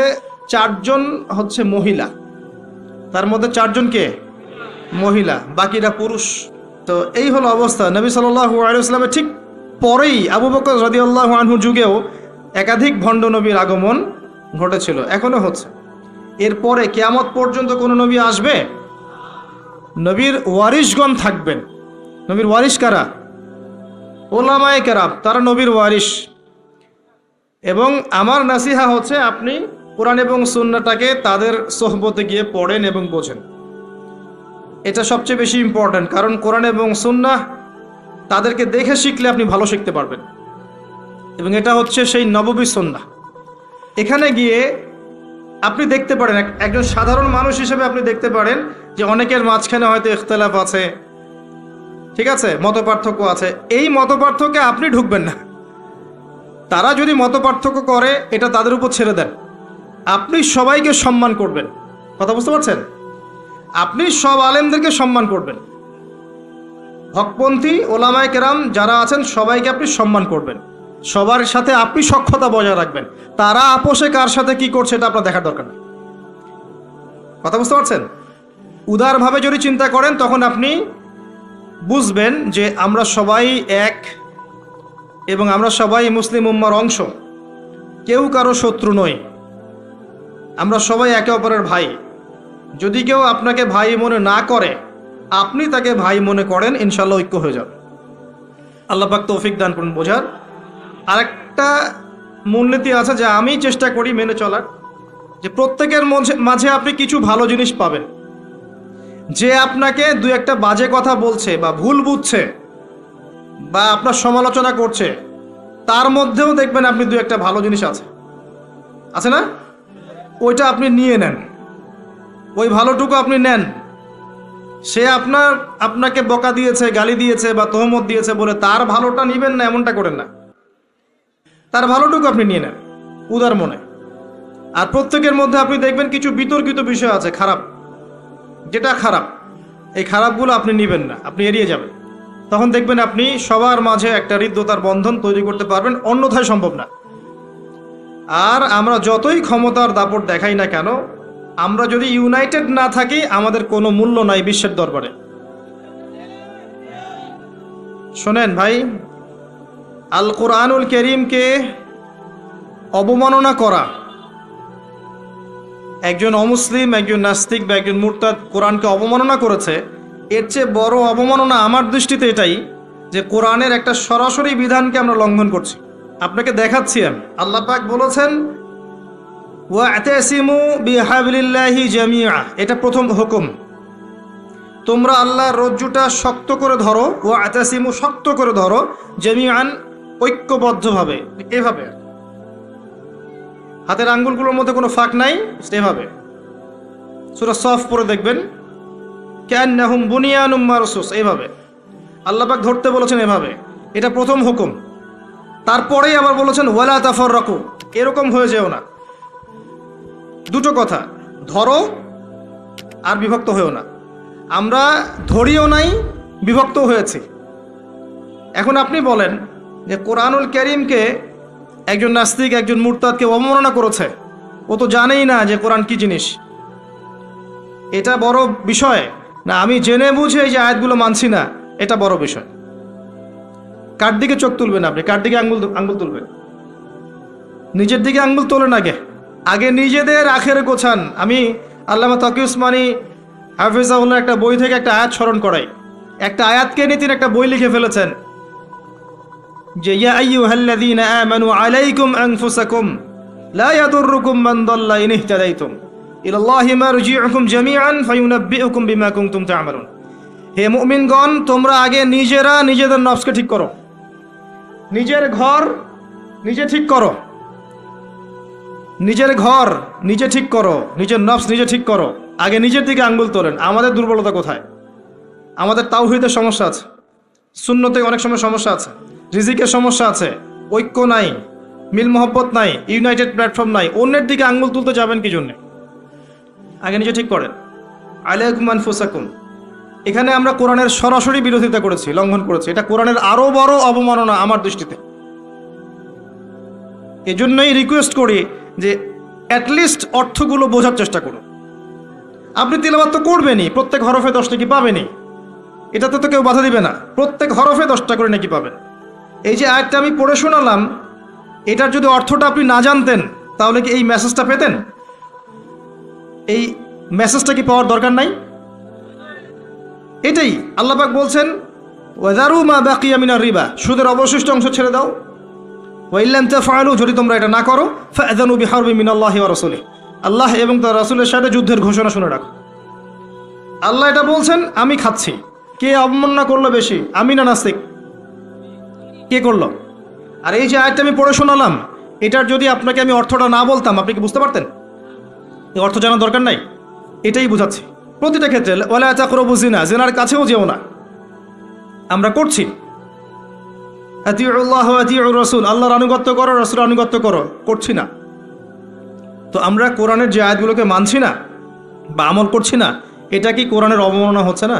4 জন হচ্ছে মহিলা, তার মধ্যে 4 জন কে? মহিলা, বাকিরা পুরুষ। তো এই হলো অবস্থা। নবী সাল্লাল্লাহু আলাইহি ওয়াসাল্লামের ঠিক পরেই আবু বকর রাদিয়াল্লাহু আনহু যুগেও একাধিক ভণ্ড নবীর আগমন ঘটেছিল, এখনো হচ্ছে। এরপরে কিয়ামত পর্যন্ত কোনো নবী আসবে? নবীর ওয়ারিশগণ থাকবেন। নবীর ওয়ারিশ কারা? ওলামায়ে কেরাম, তারা নবীর ওয়ারিশ। এবং আমার নাসিহা হচ্ছে আপনি কোরআন এবং সুন্নাহটাকে তাদের সোহবতে গিয়ে পড়েন এবং বোঝেন। এটা সবচেয়ে বেশি ইম্পর্ট্যান্ট, কারণ কোরআন এবং সুন্নাহ তাদেরকে দেখে শিখলে আপনি ভালো শিখতে পারবেন। এবং এটা হচ্ছে সেই নববী সুন্নাহ। এখানে গিয়ে আপনি দেখতে পারেন, একজন সাধারণ মানুষ হিসেবে আপনি দেখতে পারেন যে অনেকের মাঝখানে হয়তো ইখতিলাফ আছে, ঠিক আছে, মতপার্থক্য আছে। এই মতপার্থক্যে আপনি ঢুকবেন না। তারা যদি মতপার্থক্য করে এটা তাদের উপর ছেড়ে দেন। আপনি সবাইকে সম্মান করবেন। কথা বুঝতে পারছেন? আপনি সব আলেমদেরকে সম্মান করবেন। হকপন্থী ওলামায়ে কেরাম যারা আছেন সবাইকে আপনি সম্মান করবেন। সবার সাথে আপনি সখ্যতা বজায় রাখবেন। তারা আপোষে কার সাথে কি করছে এটা আপনার দেখার দরকার নেই। কথা বুঝতে পারছেন? উদারভাবে যদি চিন্তা করেন তখন আপনি বুঝবেন যে আমরা সবাই এক এবং আমরা সবাই মুসলিম উম্মার অংশ। কেউ কারো শত্রু নই, আমরা সবাই একে অপরের ভাই। যদি কেউ আপনাকে ভাই মনে না করে, আপনি তাকে ভাই মনে করেন, ইনশাল্লাহ ঐক্য হয়ে যাবে। আল্লাহ পাক তৌফিক দান করুন বোঝার। আরেকটা মূলনীতি আছে যা আমি চেষ্টা করি মেনে চলার, যে প্রত্যেকের মাঝে আপনি কিছু ভালো জিনিস পাবেন। যে আপনাকে দু একটা বাজে কথা বলছে বা ভুল বুঝছে বা আপনার সমালোচনা করছে, তার মধ্যেও দেখবেন আপনি দু একটা ভালো জিনিস আছে না? ওইটা আপনি নিয়ে নেন, ওই ভালোটুকু আপনি নেন। সে আপনাকে বকা দিয়েছে, গালি দিয়েছে বা তহমত দিয়েছে বলে তার ভালোটা নিবেন না, এমনটা করেন না। তার ভালোটুকু আপনি নিয়ে নেন উদার মনে। আর প্রত্যেকের মধ্যে আপনি দেখবেন কিছু বিতর্কিত বিষয় আছে, খারাপ, যেটা খারাপ, এই খারাপগুলো আপনি নিবেন না, আপনি এড়িয়ে যাবেন। তখন দেখবেন আপনি সবার মাঝে একটা হৃদ্যতার বন্ধন তৈরি করতে পারবেন, অন্যথায় সম্ভব না। আর আমরা যতই ক্ষমতার দাপট দেখাই না কেন, আমরা যদি ইউনাইটেড না থাকি আমাদের কোনো মূল্য নাই বিশ্বের দরবারে। শোনেন ভাই, আল কোরআনুল কারীমকে অবমাননা করা, একজন অমুসলিম, একজন নাস্তিক বা একজন মুরতাদ কোরআনকে অবমাননা করেছে, এর চেয়ে বড় অবমাননা আমার দৃষ্টিতে এটাই যে কোরআনের একটা সরাসরি বিধানকে আমরা লঙ্ঘন করছি। আপনাকে দেখাচ্ছি আমি। আল্লাহ পাক বলেছেন ওয়া'তাসিমু বিহাবলিল্লাহি জামিআ, এটা প্রথম হুকুম। তোমরা আল্লাহর রজ্জুটা শক্ত করে ধরো, ওয়া'তাসিমু, শক্ত করে ধরো, জামিআন, ঐক্যবদ্ধভাবে, এভাবে হাতের আঙ্গুলগুলোর মধ্যে কোনো ফাঁক নাই, এভাবে। সূরা সফ পড়ে দেখবেন, কান্নাহুম বুনিয়ানুম মারসুস, এইভাবে আল্লাহ পাক ধরতে বলেছেন, এভাবে। এটা প্রথম হুকুম। তারপরেই আবার বলেছেন ওয়ালা তাফাররাকু, এরকম হয়ে যেও না। দুটো কথা, ধরো আর বিভক্ত হয়েও না। আমরা ধরিও নাই, বিভক্ত হয়েছি। এখন আপনি বলেন যে কোরআনুল কারীমকে একজন নাস্তিক, একজন মুরতাদকে অবমাননা করেছে, ও তো জানেই না যে কোরআন কি জিনিস, এটা বড় বিষয় না, আমি জেনে বুঝে এই যে আয়াতগুলো মানছি না, এটা বড় বিষয়। কার দিকে চোখ তুলবেন আপনি? কার দিকে আঙ্গুল তুলবেন? নিজের দিকে আঙ্গুল তোলেন আগে। আগে নিজেদের আখের গোছান। আমি আল্লামা তকি উসমানী হাফিজাহুল্লাহ একটা বই থেকে একটা আয়াত স্মরণ করাই। একটা আয়াতকে নিয়ে তিনি একটা বই লিখে ফেলেছেন যে ইয়া আইয়ুহাল্লাযীনা আমানু আলাইকুম আনফুসাকুম লা ইয়াদুররুকুম মান দাল্লা ইন ইহতাদাইতুম ইলাল্লাহি মারজিউকুম জামিআন ফায়ুনাব্বিউকুম বিমা কুনতুম তা'মালুন। হে মুমিনগণ, তোমরা আগে নিজেরা নিজেদের নফসকে ঠিক করো, নিজের ঘর নিজে ঠিক করো, নিজের ঘর নিজে ঠিক করো, নিজের নফস নিজে ঠিক করো। আগে নিজের দিকে আঙ্গুল তোলেন। আমাদের দুর্বলতা কোথায়? আমাদের তাওহীদের সমস্যা আছে, সুন্নতে অনেক সময় সমস্যা আছে, রিজিকের সমস্যা আছে, ঐক্য নাই, মিল মহব্বত নাই, ইউনাইটেড প্ল্যাটফর্ম নাই। অন্যের দিকে আঙ্গুল তুলতে যাবেন কি জন্যে? আগে নিজে ঠিক করেন। আলাইকুম আনফুসাকুম, এখানে আমরা কোরআনের সরাসরি বিরোধিতা করেছি, লঙ্ঘন করেছি। এটা কোরআনের আরো বড় অবমাননা আমার দৃষ্টিতে। এজন্যই রিকোয়েস্ট করি যে অ্যাটলিস্ট অর্থগুলো বোঝার চেষ্টা করুন। আপনি তিলাওয়াত তো করবেনই, প্রত্যেক হরফে 10 নাকি পাবেনই, এটাতে তো কেউ বাধা দিবে না। প্রত্যেক হরফে 10টা করে নাকি পাবেন। এই যে আয়াতটা আমি পড়ে শোনালাম, এটার যদি অর্থটা আপনি না জানতেন তাহলে কি এই মেসেজটা পেতেন? এই মেসেজটা কি পাওয়ার দরকার নাই? এটাই আল্লাহ পাক বলছেন, ওয়াযারু মা বাকিয়া মিনার রিবা, সুদের অবশিষ্ট অংশ ছেড়ে দাও। ওয়া ইল্লাম তাফআলু, যদি তোমরা এটা না করো, ফাআযানু বিহারবি মিনাল্লাহি ওয়া রাসূলিহি, আল্লাহ এবং তার রাসূলের সাথে যুদ্ধের ঘোষণা শুনে রাখো। আল্লাহ এটা বলছেন, আমি খাচ্ছি। কে অবমাননা করলো বেশি, আমি না নাস্তিক? কে করলো? আর এই যে আয়াতটা আমি পড়ে শোনালাম, এটার যদি আপনাকে আমি অর্থটা না বলতাম, আপনি কি বুঝতে পারতেন? এই অর্থ জানার দরকার নাই, এটাই বুঝাচ্ছি। প্রতিটা ক্ষেত্রে ওয়ালা তাকরাবু জিনা, জিনার কাছেও যেও না। আমরা করছি। আতিউল্লাহ ওয়া আতিউর রাসূল, আল্লাহর আনুগত্য করো, রাসূলের আনুগত্য করো, করছি না। তো আমরা কোরআনের যে আয়াতগুলোকে মানছি না বা আমল করছি না, এটা কি কোরআনের অবমাননা হচ্ছে না?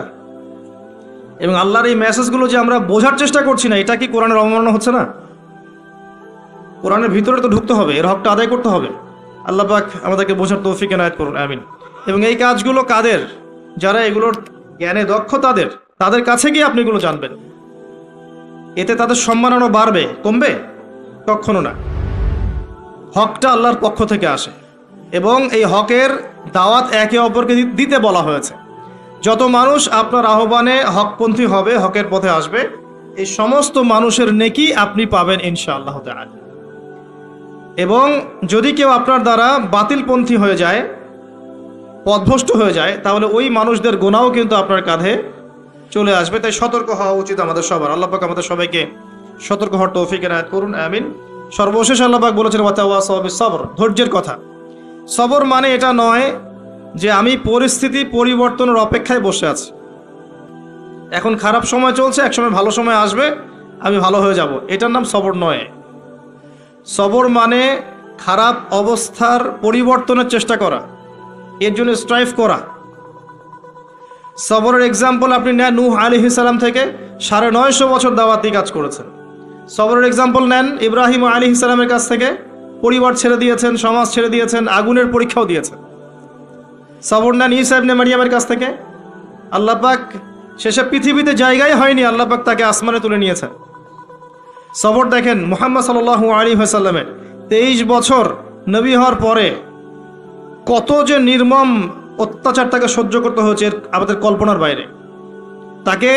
এবং আল্লাহর এই মেসেজগুলো যে আমরা বোঝার চেষ্টা করছি না, এটা কি কোরআনের অবমাননা হচ্ছে না? কোরআনের ভিতরে তো ঢুকতে হবে, এর হকটা আদায় করতে হবে। আল্লাহ পাক আমাদেরকে বোঝার তৌফিক এনায়েত করুন, আমিন। এবং এই কাজগুলো কাদের? যারা এগুলোর জ্ঞানে দক্ষ, তাদের কাছে গিয়ে আপনি এগুলো জানবেন। এতে তাদের সম্মান আরও বাড়বে, কমবে? কখনো না। হকটা আল্লাহর পক্ষ থেকে আসে এবং এই হকের দাওয়াত একে অপরকে দিতে বলা হয়েছে। যত মানুষ আপনার আহ্বানে হকপন্থী হবে, হকের পথে আসবে, এই সমস্ত মানুষের নেকি আপনি পাবেন ইনশাআল্লাহ তাআলা। এবং যদি কেউ আপনার দ্বারা বাতিলপন্থী হয়ে যায়, পথভ্রষ্ট হয়ে যায়, তাহলে ওই মানুষদের গুনাহও কিন্তু আপনার কাঁধে চলে আসবে। তাই সতর্ক হওয়া উচিত আমাদের সবার। আল্লাহ পাক আমাদের সবাইকে সতর্ক হওয়ার তৌফিক এনায়েত করুন, আমিন। সর্বশেষ আল্লাহ পাক বলেছেন ওয়াতাওয়াসাউ বিস-সবর, ধৈর্যের কথা। সবর মানে এটা নয় যে আমি পরিস্থিতি পরিবর্তনের অপেক্ষায় বসে আছি, এখন খারাপ সময় চলছে, এক সময় ভালো সময় আসবে, আমি ভালো হয়ে যাব, এটার নাম সবর নয়। সবর মানে খারাপ অবস্থার পরিবর্তনের চেষ্টা করা, এর জন্য স্ট্রাইভ করা। সবরের এক্সাম্পল আপনি নেন নূহ আলাইহিস সালাম থেকে 950 বছর দাওয়াতি কাজ করেছেন। সবরের এক্সাম্পল নেন ইব্রাহিম আলাইহিস সালামের কাছ থেকে, পরিবার ছেড়ে দিয়েছেন, সমাজ ছেড়ে দিয়েছেন, আগুনের পরীক্ষাও দিয়েছেন। সবর নেন ঈসা ইবনে মারইয়ামের কাছ থেকে, আল্লাহ পাক শেষে পৃথিবীতে জায়গায় হয়নি, আল্লাহ পাক তাকে আসমানে তুলে নিয়েছেন। সবর দেখেন মুহাম্মদ সাল্লাল্লাহু আলাইহি ওয়াসাল্লামের 23 বছর নবী হওয়ার পরে কত যে নির্মম অত্যাচার তাকে সহ্য করতে হয়েছে, আমাদের কল্পনার বাইরে। তাকে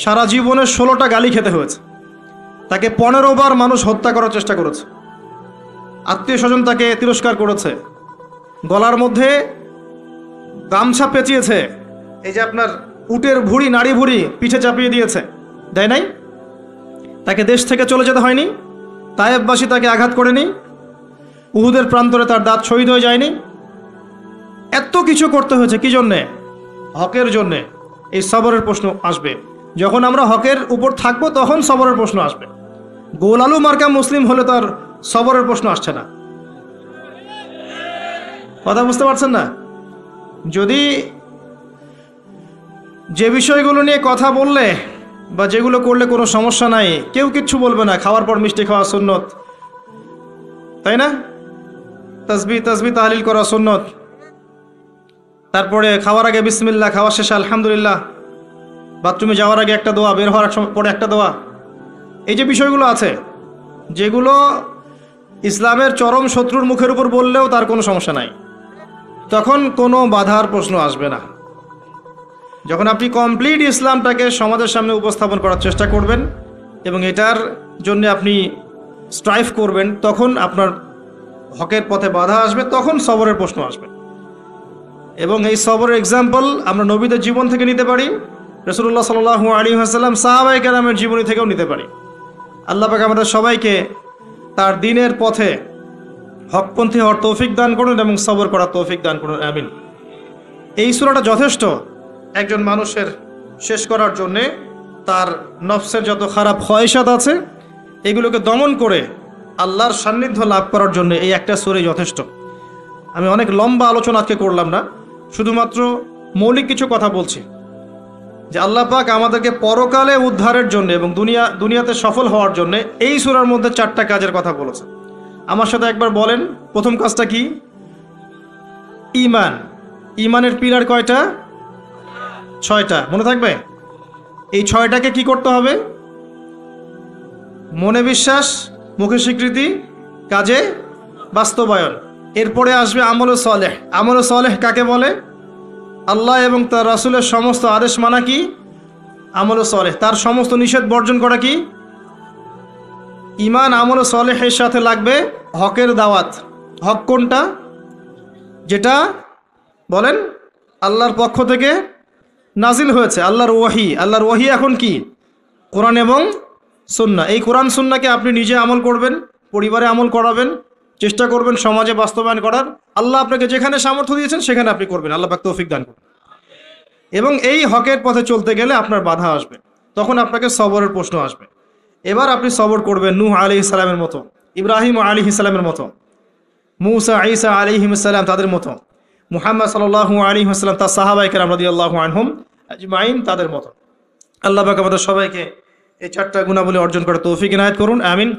সারা জীবনে 16টা গালি খেতে হয়েছে, তাকে 15 বার মানুষ হত্যা করার চেষ্টা করেছে, আত্মীয় স্বজন তাকে তিরস্কার করেছে, গলার মধ্যে গামছা পেঁচিয়েছে, এই যে আপনার উটের ভুঁড়ি, নাড়ি ভুঁড়ি পিঠে চাপিয়ে দিয়েছে, দেয় নাই? তাকে দেশ থেকে চলে যেতে হয়নি, তায়েববাসী তাকে আঘাত করেনি, উহুদের প্রান্তরে তার দাঁত শহীদ হয়ে যায়নি। এত কিছু করতে হয়েছে কি জন্যে? হকের জন্যে। এই সবরের প্রশ্ন আসবে যখন আমরা হকের উপর থাকবো, তখন সবরের প্রশ্ন আসবে। গোল আলু মার্কা মুসলিম হলে তার সবরের প্রশ্ন আসছে না। কথা বুঝতে পারছেন না? যদি যে বিষয়গুলো নিয়ে কথা বললে বা যেগুলো করলে কোনো সমস্যা নাই, কেউ কিচ্ছু বলবে না, খাওয়ার পর মিষ্টি খাওয়া সুন্নত, তাই না? তাসবিহ তাহলিল করা সুন্নত, তারপরে খাওয়ার আগে বিসমিল্লাহ, খাওয়ার শেষে আলহামদুলিল্লাহ, বাথরুমে যাওয়ার আগে একটা দোয়া, বের হওয়ার পরে একটা দোয়া। এই যে বিষয়গুলো আছে, যেগুলো ইসলামের চরম শত্রুর মুখের উপর বললেও তার কোনো সমস্যা নাই, তখন কোনো বাধার প্রশ্ন আসবে না। যখন আপনি কমপ্লিট ইসলামটাকে সমাজের সামনে উপস্থাপন করার চেষ্টা করবেন এবং এটার জন্য আপনি স্ট্রাইভ করবেন, তখন আপনার হকের পথে বাধা আসবে, তখন সবরের প্রশ্ন আসবে। এবং এই সবরের এক্সাম্পল আমরা নবীদের জীবন থেকে নিতে পারি, রাসূলুল্লাহ সাল্লাল্লাহু আলাইহি ওয়াসাল্লাম সাহাবায়ে কেরামের জীবনী থেকেও নিতে পারি। আল্লাহ পাক আমাদের সবাইকে তার দ্বীনের পথে হকপন্থী হওয়ার তৌফিক দান করুন এবং সবর করার তৌফিক দান করুন, আমিন। এই সূরাটা যথেষ্ট একজন মানুষের শেষ করার জন্যে, তার নফসের যত খারাপ খয়সাত আছে এগুলোকে দমন করে আল্লাহর সান্নিধ্য লাভ করার জন্য এই একটা সূরাই যথেষ্ট। আমি অনেক লম্বা আলোচনা আজকে করলাম না, শুধুমাত্র মৌলিক কিছু কথা বলছি যে আল্লাহ পাক আমাদেরকে পরকালে উদ্ধারের জন্য এবং দুনিয়াতে সফল হওয়ার জন্য এই সূরার মধ্যে 4টা কাজের কথা বলেছে। আমার সাথে একবার বলেন, প্রথম কাজটা কি? ঈমান। ঈমানের পিলার কয়টা? 6টা। মনে থাকবে? এই 6টাকে কি করতে হবে? মনে বিশ্বাস, মুখে স্বীকৃতি, কাজে বাস্তবায়ন। এরপরে আসবে আমলে সালেহ। আমলে সালেহ কাকে বলে? আল্লাহ এবং তার রাসূলের সমস্ত আদেশ মানা কি? আমলে সালেহ। তার সমস্ত নিষেধ বর্জন করা কি? ঈমান। আমলে সালেহের সাথে লাগবে হকের দাওয়াত। হক কোনটা? যেটা বলেন আল্লাহর পক্ষ থেকে নাজিল হয়েছে, আল্লাহর ওয়াহি। আল্লাহর ওয়াহি এখন কি? কোরআন এবং সুন্নাহ। এই কোরআন সুন্নাহকে আপনি নিজে আমল করবেন, পরিবারে আমল করাবেন, চেষ্টা করবেন সমাজে বাস্তবায়ন করার। আল্লাহ আপনাকে যেখানে সামর্থ্য দিয়েছেন সেখানে আপনি করবেন। আল্লাহ পাক তৌফিক দান করুন। এবং এই হকের পথে চলতে গেলে আপনার বাধা আসবে, তখন আপনাকে সবরের প্রশ্ন আসবে। এবার আপনি সবর করবেন নূহ আলাইহিস সালামের মতো, ইব্রাহিম আলাইহিস সালামের মতো, মূসা ঈসা আলাইহিস সালাম তাদের মতো, মুহাম্মদ সাল্লাল্লাহু আলাইহি ওয়াসাল্লাম তার সাহাবায়ে কেরাম রাদিয়াল্লাহু আনহুম আজমাইন তাদের মতো। আল্লাহ পাক আমাদের সবাইকে এই 4টা গুণাবলী অর্জন করার তৌফিক ইনায়াত করুন, আমিন।